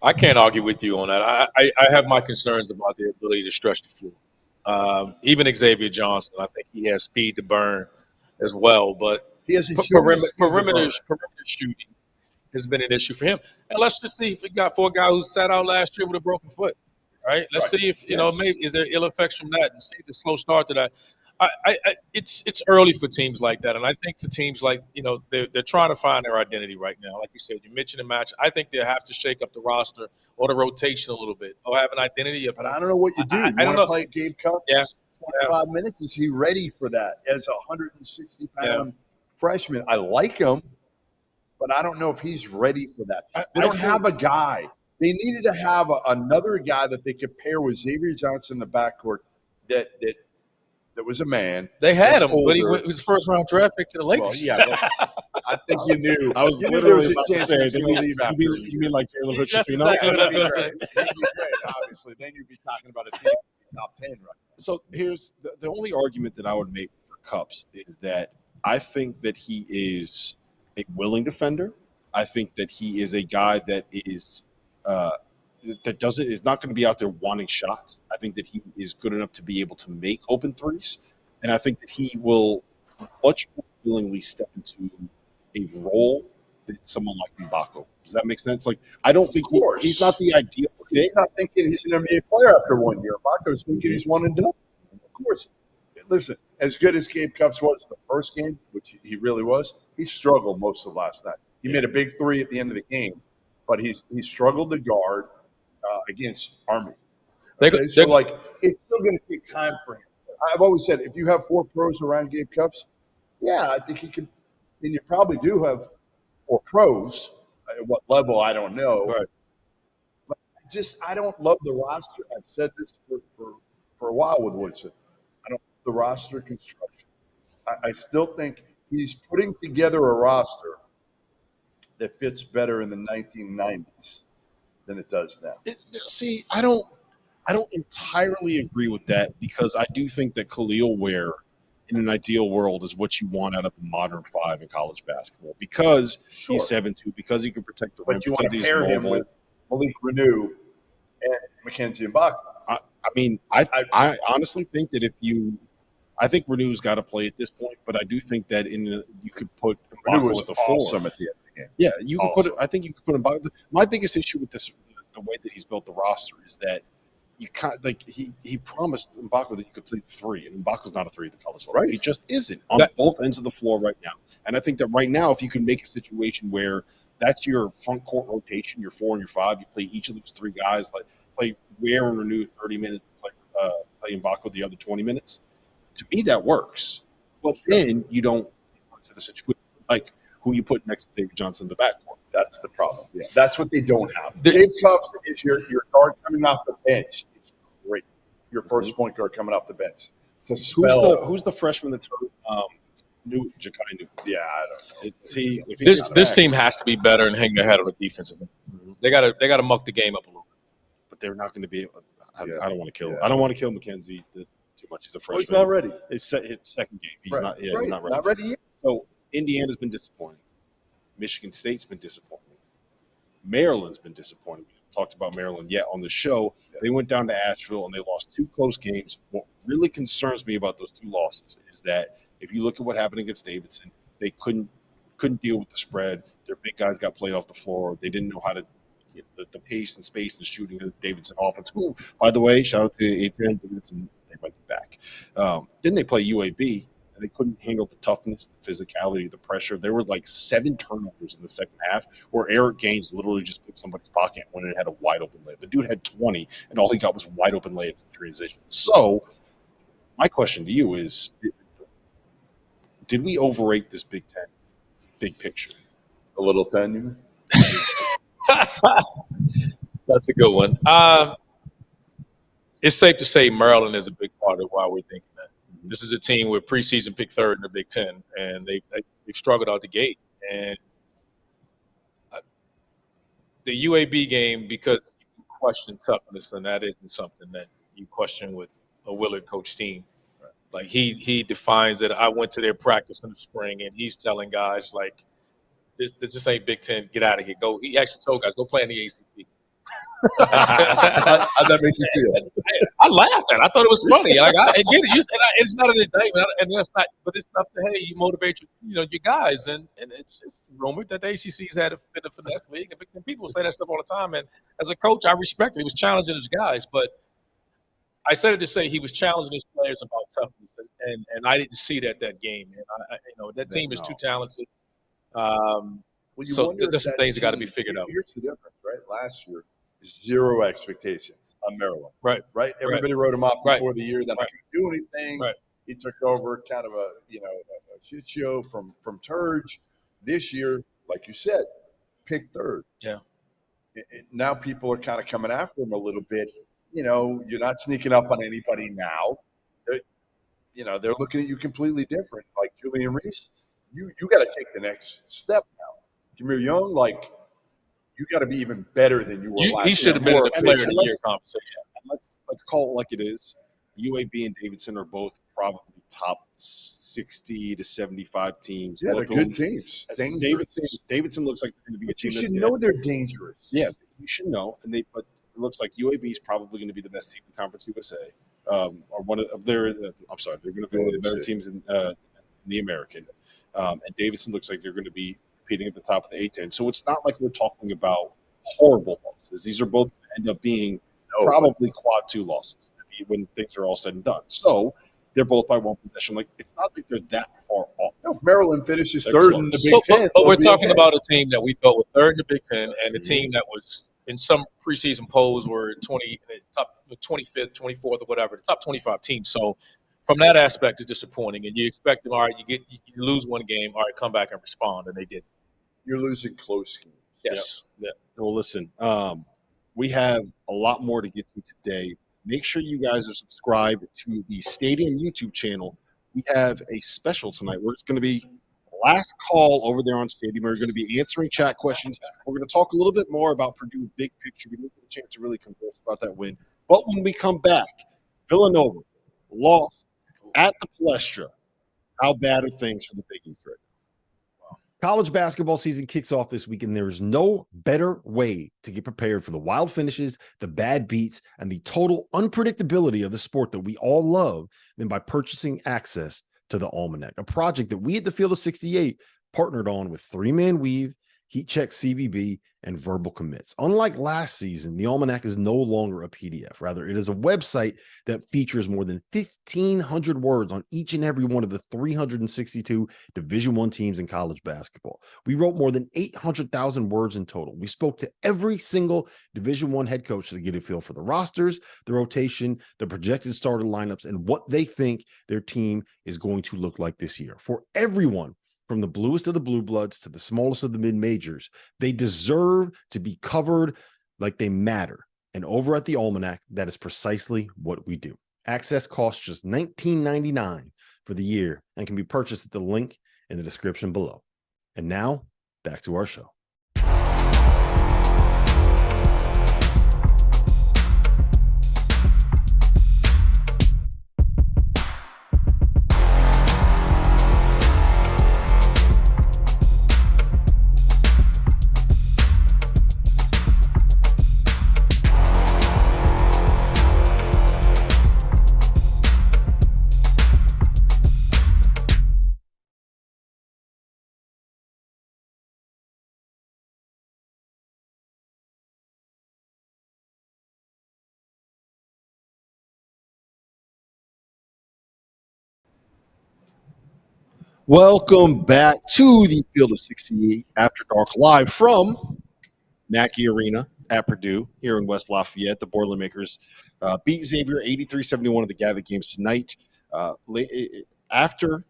S5: I can't argue with you on that. I have my concerns about their ability to stretch the floor. Even Xavier Johnson, I think he has speed to burn as well, but
S2: he has
S5: perimeter shooting has been an issue for him. And let's just see if we got for a guy who sat out last year with a broken foot. Right? Let's see if maybe is there ill effects from that, and see the slow start to that. It's early for teams like that, and I think for teams like they're trying to find their identity right now. Like you said, you mentioned a match. I think they have to shake up the roster or the rotation a little bit, or have an identity.
S2: But I don't know what you do. I don't know. Play Gabe Cupps 25 minutes. Is he ready for that as a 160-pound freshman? I like him, but I don't know if he's ready for that. They don't have a guy. They needed to have another guy that they could pair with Xavier Johnson in the backcourt that was a man.
S5: They had him, but he was first round draft pick to the Lakers.
S2: Well, yeah, I think you knew.
S1: I was literally about to say, you mean like Jalen Hood-Schifino?
S2: Obviously, then you'd be talking about a team top 10, right?
S1: So here's the only argument that I would make for Cupps is that I think that he is a willing defender. I think that he is a guy that is is not going to be out there wanting shots. I think that he is good enough to be able to make open threes, and I think that he will much more willingly step into a role than someone like Mgabko. Does that make sense? Like, I don't think he's not the ideal fit.
S2: He's not thinking he's an NBA player after 1 year. Mgabko's thinking he's one and done. Of course. Listen, as good as Gabe Cupps was the first game, which he really was, he struggled most of last night. He made a big 3 at the end of the game, but he struggled to guard against Army. It's still going to take time for him. I've always said, if you have 4 pros around Gabe Cupps, I think he can. And you probably do have 4 pros. At what level, I don't know.
S1: Right.
S2: But I I don't love the roster. I've said this for a while with Woodson. I don't love the roster construction. I still think he's putting together a roster that fits better in the 1990s than it does now.
S1: See, I don't entirely agree with that because I do think that Khalil Ware in an ideal world is what you want out of a modern five in college basketball because he's 7'2", because he can protect the rim.
S2: But you want to pair him with Malik Renew and Mackenzie and Mgabko.
S1: I honestly think that I think Renew's got to play at this point, but I do think that you could put Mgabko at the
S2: awesome
S1: four.
S2: At the end of the game.
S1: Yeah, you can put it. I think you could put Mgabko. My biggest issue with this, the way that he's built the roster, is that you can't he promised Mgabko that you could play three, and Mbako's not a three at the college level. Right. He just isn't on both ends of the floor right now. And I think that right now, if you can make a situation where that's your front court rotation, your 4 and your 5, you play each of those three guys, like play Ware and Renew 30 minutes, play Mgabko the other 20 minutes. To me, that works. But then you don't get to the situation like who you put next to Xavier Johnson in the backcourt.
S2: That's the problem. Yeah. That's what they don't have. Dave Thompson is your guard coming off the bench. It's great. Your first point guard coming off the bench.
S1: Who's the freshman that's hurt? Ja'Kai Newton.
S2: Yeah, I don't
S1: know.
S5: This team has to be better and hang their head on the defensive end. Mm-hmm. They gotta muck the game up a little bit.
S1: But they're not going to be able. I don't want to kill. I don't want to kill Mackenzie too much. He's a freshman.
S2: He's not ready.
S1: His second game. He's not. Yeah,
S2: right.
S1: He's not ready.
S2: Not ready yet.
S1: So Indiana's been disappointing. Michigan State's been disappointing. Maryland's been disappointing. We haven't talked about Maryland yet on the show. Yeah. They went down to Asheville and they lost 2 close games. What really concerns me about those 2 losses is that if you look at what happened against Davidson, they couldn't deal with the spread. Their big guys got played off the floor. They didn't know how to get the pace and space and shooting of the Davidson offense. Who, by the way, shout out to A10 Davidson. They might be back. Then they play UAB. And they couldn't handle the toughness, the physicality, the pressure. There were like 7 turnovers in the second half where Eric Gaines literally just picked somebody's pocket when it had a wide open layup. The dude had 20, and all he got was wide open layups in transition. So my question to you is, did we overrate this Big Ten big picture?
S2: A little 10, you mean?
S5: That's a good one. It's safe to say Maryland is a big part of why we're thinking that. This is a team with preseason picked 3rd in the Big Ten, and they've struggled out the gate. And the UAB game, because you question toughness, and that isn't something that you question with a Willard coach team. Right. Like he defines it. I went to their practice in the spring, and he's telling guys like, "This ain't Big Ten. Get out of here. Go." He actually told guys, "Go play in the ACC."
S2: How'd that make you feel?
S5: I laughed at it. I thought it was funny. Like I get it. It's not an indictment, and that's not. But it's stuff that hey, you motivate your guys, and it's rumored that the ACC's had been a finesse league, and people say that stuff all the time. And as a coach, I respect it. He was challenging his guys, but I said it to say he was challenging his players about toughness, and I didn't see that game. And that team is too talented. So there's some things that got to be figured out.
S2: Here's the difference, right? Last year, 0 expectations on Maryland.
S5: Right.
S2: Everybody wrote him off before the year. They're not going to do anything.
S5: Right.
S2: He took over kind of a shit show from Turge. This year, like you said, picked 3rd.
S5: Yeah.
S2: Now people are kind of coming after him a little bit. You're not sneaking up on anybody now. They're looking at you completely different. Like Julian Reese, you got to take the next step now. Jameer Young, you got to be even better than you were last year.
S5: He should have been in the player of the year conversation.
S1: Let's call it like it is. UAB and Davidson are both probably top 60 to 75 teams.
S2: Yeah, they're good teams.
S1: Davidson looks like they're going to be a team.
S2: You should know they're dangerous.
S1: Yeah, you should know. But it looks like UAB is probably going to be the best team in Conference USA, or one of their. I'm sorry, they're going to be one of the better teams in the American. And Davidson looks like they're going to be competing at the top of the A-10. So it's not like we're talking about horrible losses. These are both going to end up being probably quad 2 losses when things are all said and done. So they're both by 1 possession. Like it's not like they're that far off.
S2: No, if Maryland finishes 3rd in the Big Ten.
S5: But we're talking about a team that we thought was 3rd in the Big Ten, and a team that was in some preseason polls were top 25th, 24th, or whatever, the top 25 teams. So from that aspect, it's disappointing. And you expect them, all right, you lose 1 game, all right, come back and respond, and they didn't.
S2: You're losing close games.
S5: Yes.
S1: Yeah. Well, listen, we have a lot more to get to today. Make sure you guys are subscribed to the Stadium YouTube channel. We have a special tonight where it's going to be last call over there on Stadium. We're going to be answering chat questions. We're going to talk a little bit more about Purdue big picture. We didn't get a chance to really converse about that win. But when we come back, Villanova lost at the Palestra. How bad are things for the Big East right now?
S9: College basketball season kicks off this week, and there's no better way to get prepared for the wild finishes, the bad beats, and the total unpredictability of the sport that we all love than by purchasing access to the Almanac, a project that we at the Field of 68 partnered on with 3-Man Weave, Heat Check CBB, and Verbal Commits. Unlike last season, the Almanac is no longer a PDF. Rather, it is a website that features more than 1,500 words on each and every one of the 362 Division I teams in college basketball. We wrote more than 800,000 words in total. We spoke to every single Division I head coach to get a feel for the rosters, the rotation, the projected starter lineups, and what they think their team is going to look like this year. For everyone, from the bluest of the blue bloods to the smallest of the mid-majors, they deserve to be covered like they matter. And over at the Almanac, that is precisely what we do. Access costs just $19.99 for the year and can be purchased at the link in the description below. And now, back to our show.
S1: Welcome back to the Field of 68 After Dark, live from Mackey Arena at Purdue here in West Lafayette. The Boilermakers beat Xavier 83-71 in the Gavitt games tonight. After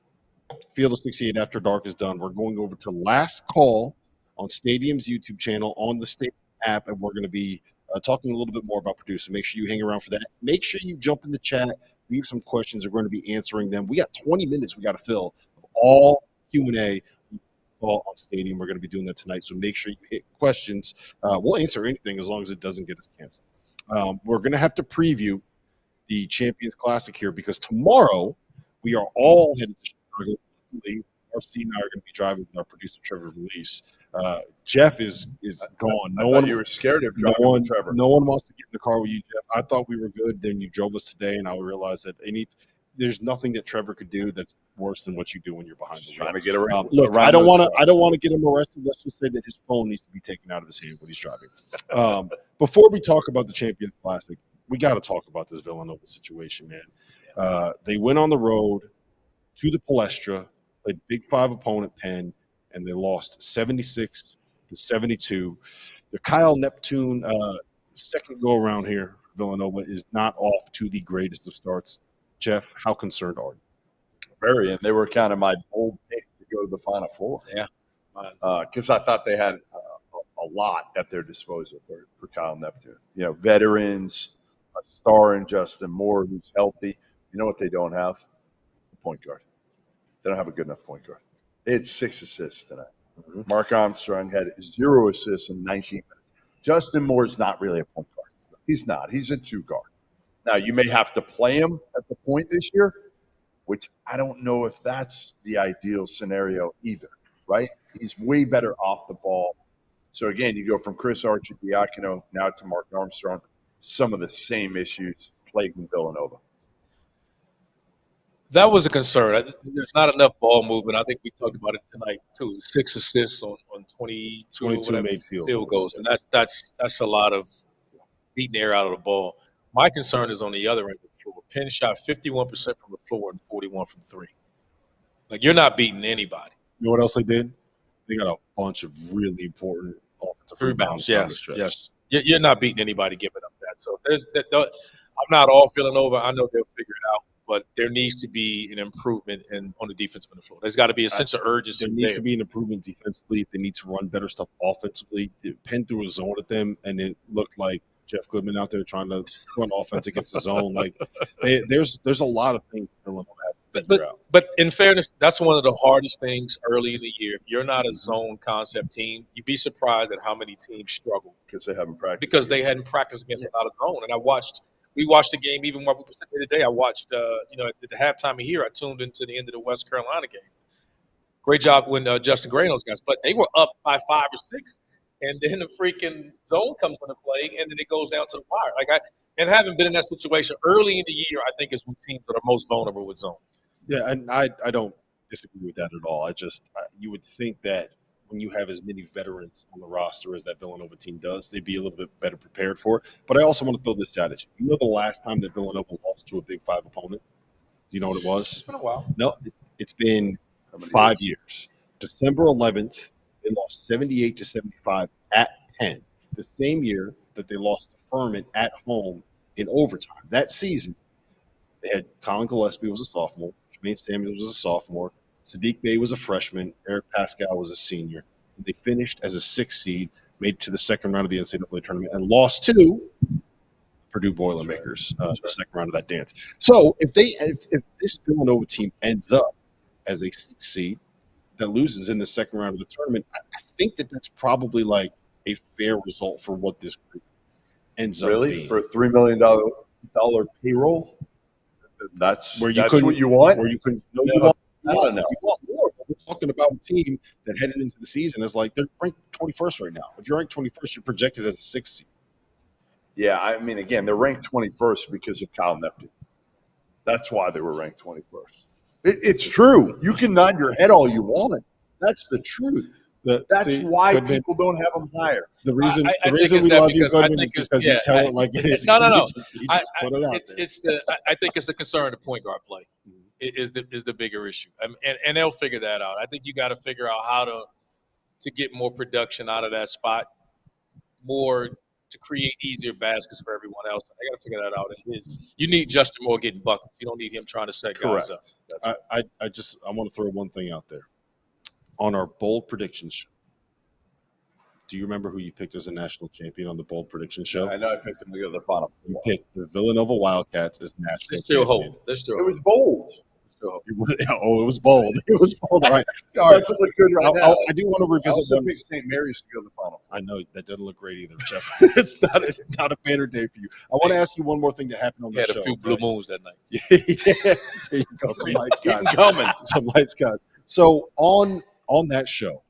S1: Field of 68 After Dark is done, we're going over to Last Call on Stadium's YouTube channel on the Stadium app, and we're going to be talking a little bit more about Purdue. So make sure you hang around for that. Make sure you jump in the chat, leave some questions. We're going to be answering them. We got 20 minutes we got to fill. All Q&A on Stadium. We're going to be doing that tonight, so make sure you hit questions. We'll answer anything as long as it doesn't get us canceled. We're going to have to preview the Champions Classic here because tomorrow we are all headed to Chicago. RC and I are going to be driving with our producer Trevor Release. Jeff is gone.
S2: You were scared of driving with Trevor.
S1: No one wants to get in the car with you, Jeff. I thought we were good. Then you drove us today, and I realized that there's nothing that Trevor could do that's worse than what you do when you're behind the wheel.
S2: Trying to get around.
S1: Look, I don't want to get him arrested. Let's just say that his phone needs to be taken out of his hand when he's driving. Before we talk about the Champions Classic, we got to talk about this Villanova situation, man. They went on the road to the Palestra, played Big Five opponent Penn, and they lost 76-72. The Kyle Neptune second go around here, Villanova is not off to the greatest of starts. Jeff, how concerned are you?
S2: Very, and they were kind of my bold pick to go to the Final Four.
S5: Yeah.
S2: Because I thought they had a lot at their disposal for Kyle Neptune. You know, veterans, a star in Justin Moore who's healthy. You know what they don't have? A point guard. They don't have a good enough point guard. They had 6 assists tonight. Mm-hmm. Mark Armstrong had 0 assists in 19 minutes. Justin Moore's not really a point guard. He's not. He's a 2 guard. Now, you may have to play him at the point this year, which I don't know if that's the ideal scenario either, right? He's way better off the ball. So, again, you go from Chris Arcidiacono now to Mark Armstrong, some of the same issues plaguing Villanova.
S5: That was a concern. There's not enough ball movement. I think we talked about it tonight, too. 6 assists on 22
S1: made field
S5: goals. And that's a lot of beating the air out of the ball. My concern is on the other end of the floor. Penn shot 51% from the floor and 41 from 3. Like, you're not beating anybody.
S1: You know what else they did? They got a bunch of really important offensive
S5: rebounds. Yes. You're not beating anybody giving up that. So I'm not all Villanova. I know they'll figure it out, but there needs to be an improvement on the defensive end of the floor. There's got to be a sense of urgency.
S1: There needs to be an improvement defensively. They need to run better stuff offensively. Penn threw a zone at them, and it looked like Jeff Goodman out there trying to run offense against the zone. Like there's a lot of things Villanova has to figure out.
S5: But in fairness, that's one of the hardest things early in the year. If you're not a zone concept team, you'd be surprised at how many teams struggle
S2: because they haven't practiced.
S5: Because they hadn't practiced against a lot of zone. And we watched the game even while we were sitting here today. I watched, at the halftime of here, I tuned into the end of the West Carolina game. Great job when Justin Gray and those guys. But they were up by 5 or 6. And then the freaking zone comes into play, and then it goes down to the wire. And having been in that situation early in the year, I think is when teams that are most vulnerable with zone.
S1: Yeah, and I don't disagree with that at all. You would think that when you have as many veterans on the roster as that Villanova team does, they'd be a little bit better prepared for it. But I also want to throw this out at you. You know the last time that Villanova lost to a Big Five opponent? Do you know what it was?
S5: It's been a while.
S1: No, it's been 5 years. December 11th, they lost 78-75 at Penn. The same year that they lost to Furman at home in overtime. That season, they had Colin Gillespie was a sophomore, Jermaine Samuels was a sophomore, Sadiq Bey was a freshman, Eric Pascal was a senior. They finished as a 6th seed, made it to the second round of the NCAA tournament, and lost to Purdue Boilermakers, the second round of that dance. So if this Villanova team ends up as a 6th seed that loses in the second round of the tournament, I think that's probably like a fair result for what this group ends up being.
S2: Really? For a $3 million payroll? That's what you want?
S1: Where you couldn't. No, you want more. We're talking about a team that headed into the season as like they're ranked 21st right now. If you're ranked 21st, you're projected as a 6th seed.
S2: Yeah, I mean, again, they're ranked 21st because of Kyle Neptune. That's why they were ranked 21st. It's true. You can nod your head all you want. That's the truth. That's why people don't have them higher.
S1: The reason we love you, Goodman, is because you tell it like it is.
S5: No.
S1: I
S5: think it's the concern of point guard play is the bigger issue, and they'll figure that out. I think you got to figure out how to get more production out of that spot, more to create easier baskets for everyone else. I got to figure that out. You need Justin Moore getting buckets. You don't need him trying to set guys up.
S1: I want to throw one thing out there. On our bold predictions show, do you remember who you picked as a national champion on the bold predictions show?
S2: I know I picked them to go to the Final Four.
S1: You picked the Villanova Wildcats as national
S5: They're still
S1: champion.
S5: hope. They're still
S2: It was bold.
S1: Oh, it was bold. It was bold. All right.
S2: Doesn't look good right now.
S1: I do want to revisit.
S2: I also picked St. Mary's to go to the Final Four.
S1: I know that doesn't look great either, Jeff. It's not a banner day for you. I want to ask you one more thing that happened on the show.
S5: Had a few blue moons that night.
S1: Yeah, there you go. Some lights, guys. Some lights, guys. So on that show,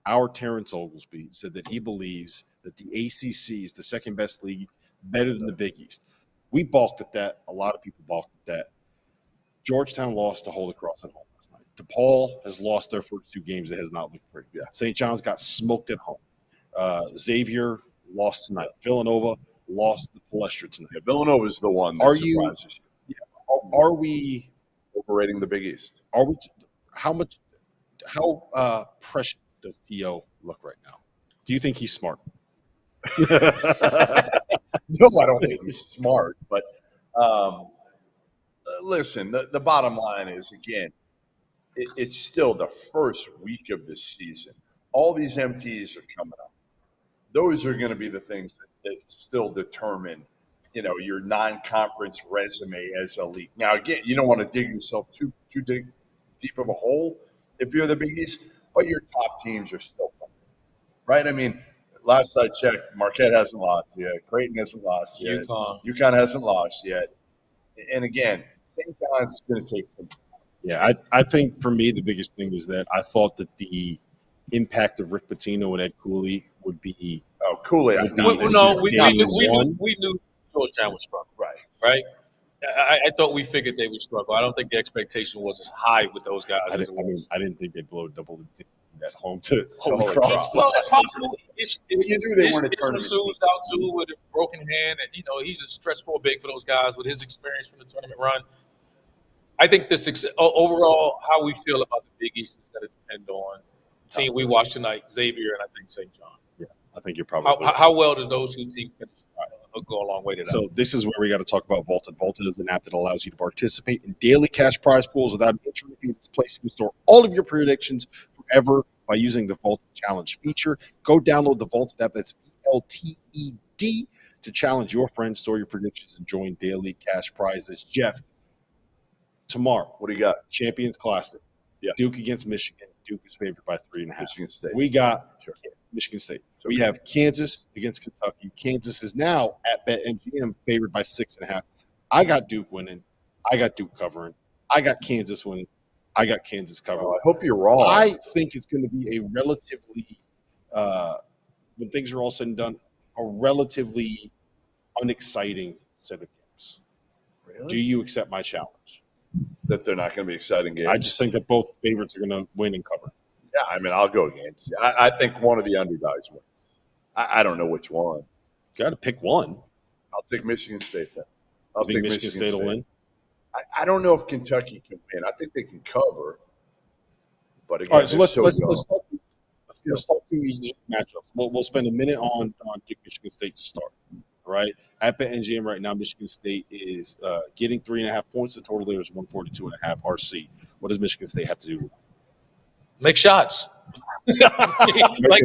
S1: our Terrence Oglesby said that he believes that the ACC is the second best league, better than the Big East. We balked at that. A lot of people balked at that. Georgetown lost to Holy Cross at home last night. DePaul has lost their first 2 games. It has not looked pretty. Yeah. St. John's got smoked at home. Xavier lost tonight. Villanova lost the Palestra tonight.
S2: Yeah, Villanova is the one that surprises you.
S1: Yeah. Are we
S2: overrating the Big East?
S1: Are we? How prescient does T.O. look right now? Do you think he's smart?
S2: No, I don't think he's smart. But listen, the bottom line is, again, it's still the first week of the season. All these MTs are coming up. Those are going to be the things that still determine, your non-conference resume as a league. Now, again, you don't want to dig yourself too deep of a hole if you're the Big East, but your top teams are still fun, right? I mean, last I checked, Marquette hasn't lost yet. Creighton hasn't lost yet. UConn hasn't lost yet. And again, St. John's going to take some time.
S1: Yeah, I think for me the biggest thing is that I thought that the impact of Rick Pitino and Ed Cooley would be.
S2: Oh, Cooley!
S5: We knew Georgetown would struggle, right? I thought we figured they would struggle. I don't think the expectation was as high with those guys.
S1: I didn't think they'd blow double at home to Holy
S5: Cross. Well, it's possible. It's Sue's out too with a broken hand, and he's a stretch for big for those guys with his experience from the tournament run. I think overall, how we feel about the Big East is going to depend on the team we watched tonight, Xavier, and I think St. John.
S1: Yeah, I think you're probably
S5: how well does those 2 teams finish? Go a long way to that.
S1: So this is where we got to talk about Vaulted. Vaulted is an app that allows you to participate in daily cash prize pools without an entry fee. It's a place you can store all of your predictions forever by using the Vaulted Challenge feature. Go download the Vaulted app. That's VLTED to challenge your friends, store your predictions, and join daily cash prizes. Jeff, tomorrow,
S2: What do you got?
S1: Champions Classic.
S2: Yeah.
S1: Duke against Michigan. Duke is favored by 3.5.
S2: Michigan State.
S1: We got Michigan State.
S2: So
S1: we have Kansas against Kentucky. Kansas is now at BetMGM favored by 6.5. I got Duke winning. I got Duke covering. I got Kansas winning. I got Kansas covering.
S2: I hope you're wrong.
S1: I think it's going to be a relatively, when things are all said and done, a relatively unexciting set of games.
S2: Really?
S1: Do you accept my challenge?
S2: That they're not going to be exciting games.
S1: I just think that both favorites are going to win and cover.
S2: Yeah, I mean, I'll go against you. I think one of the underdogs wins. I don't know which one.
S1: Got to pick one.
S2: I'll take Michigan State then.
S1: I think Michigan State will win.
S2: I don't know if Kentucky can win. I think they can cover. But again,
S1: All right, so let's talk through each matchups. We'll spend a minute on Michigan State to start. All right, at BetMGM right now, Michigan State is getting 3.5 points. The total there is 142.5 RC. What does Michigan State have to do?
S5: Make shots.
S2: Make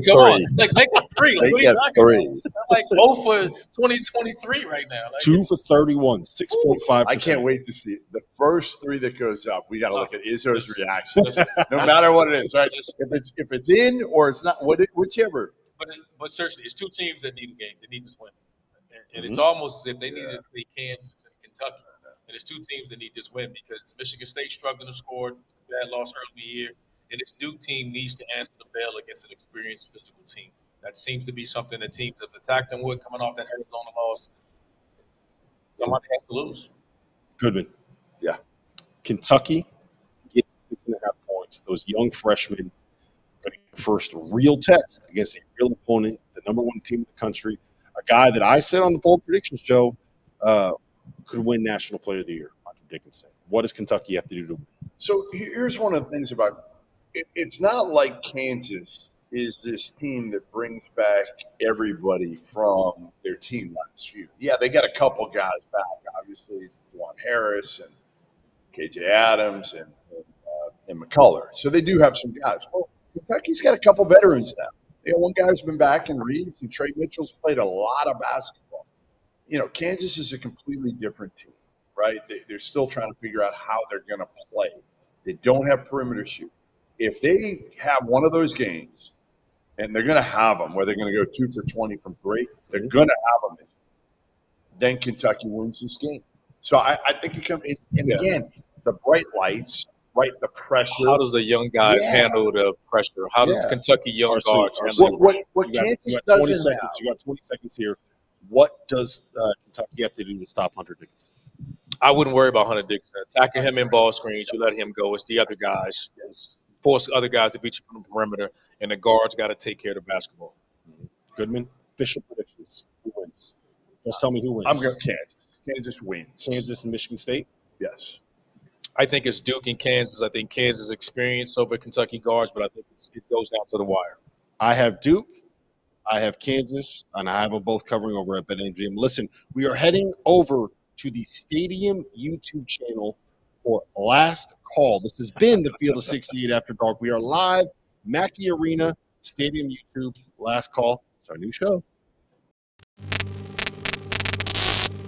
S5: go on. Make it three. Like, what are you talking about? Like, go for 2023 right now. Like,
S1: 2 for 31, 6.5%.
S2: I can't wait to see it. The first three that goes up, we got to look at Izzo's reaction. No matter what it is, right? If it's in or it's not, whichever.
S5: But seriously, it's two teams that need a game. They need this win. And it's almost as if they needed to play Kansas and Kentucky. And it's two teams that need this win because Michigan State struggling to score. Bad loss early in the year. And this Duke team needs to answer the bell against an experienced physical team. That seems to be something that teams have attacked them with coming off that Arizona loss. Somebody has to lose.
S1: Goodman.
S2: Yeah.
S1: Kentucky getting 6.5 points. Those young freshmen going to get the first real test against a real opponent, the number one team in the country, a guy that I said on the Bold Prediction Show could win National Player of the Year, Hunter Dickinson. What does Kentucky have to do to win?
S2: So here's one of the things about it's not like Kansas is this team that brings back everybody from their team last year. Yeah, they got a couple guys back, obviously, Juwan Harris and KJ Adams and McCullough. So they do have some guys. Well, Kentucky's got a couple veterans now. They got one guy who's been back in Reeves, and Trey Mitchell's played a lot of basketball. You know, Kansas is a completely different team, right? They're still trying to figure out how they're going to play. They don't have perimeter shoot. If they have one of those games, and they're going to have them, where they're going to go 2 for 20 from break, they're going to have them. Then Kentucky wins this game. So I think it comes – and again, the bright lights, right, the pressure.
S5: How does the young guys handle the pressure? How does Kentucky young guards handle
S2: what Kansas doesn't have.
S1: You got 20 seconds here. What does Kentucky have to do to stop Hunter Dickinson?
S5: I wouldn't worry about Hunter Dickinson. Attacking him in ball screens, you let him go. It's the other guys. Force other guys to beat you from the perimeter, and the guards got to take care of the basketball.
S1: Goodman, official predictions. Who wins? Just tell me who wins.
S2: I'm going Kansas. Kansas wins.
S1: Kansas and Michigan State?
S2: Yes.
S5: I think it's Duke and Kansas. I think Kansas experience over Kentucky guards, but I think it goes down to the wire.
S1: I have Duke, I have Kansas, and I have them both covering over at BetMGM. Listen, we are heading over to the Stadium YouTube channel for Last Call. This has been the Field of 68 After Dark. We are live, Mackey Arena, Stadium YouTube, Last Call. It's our new show.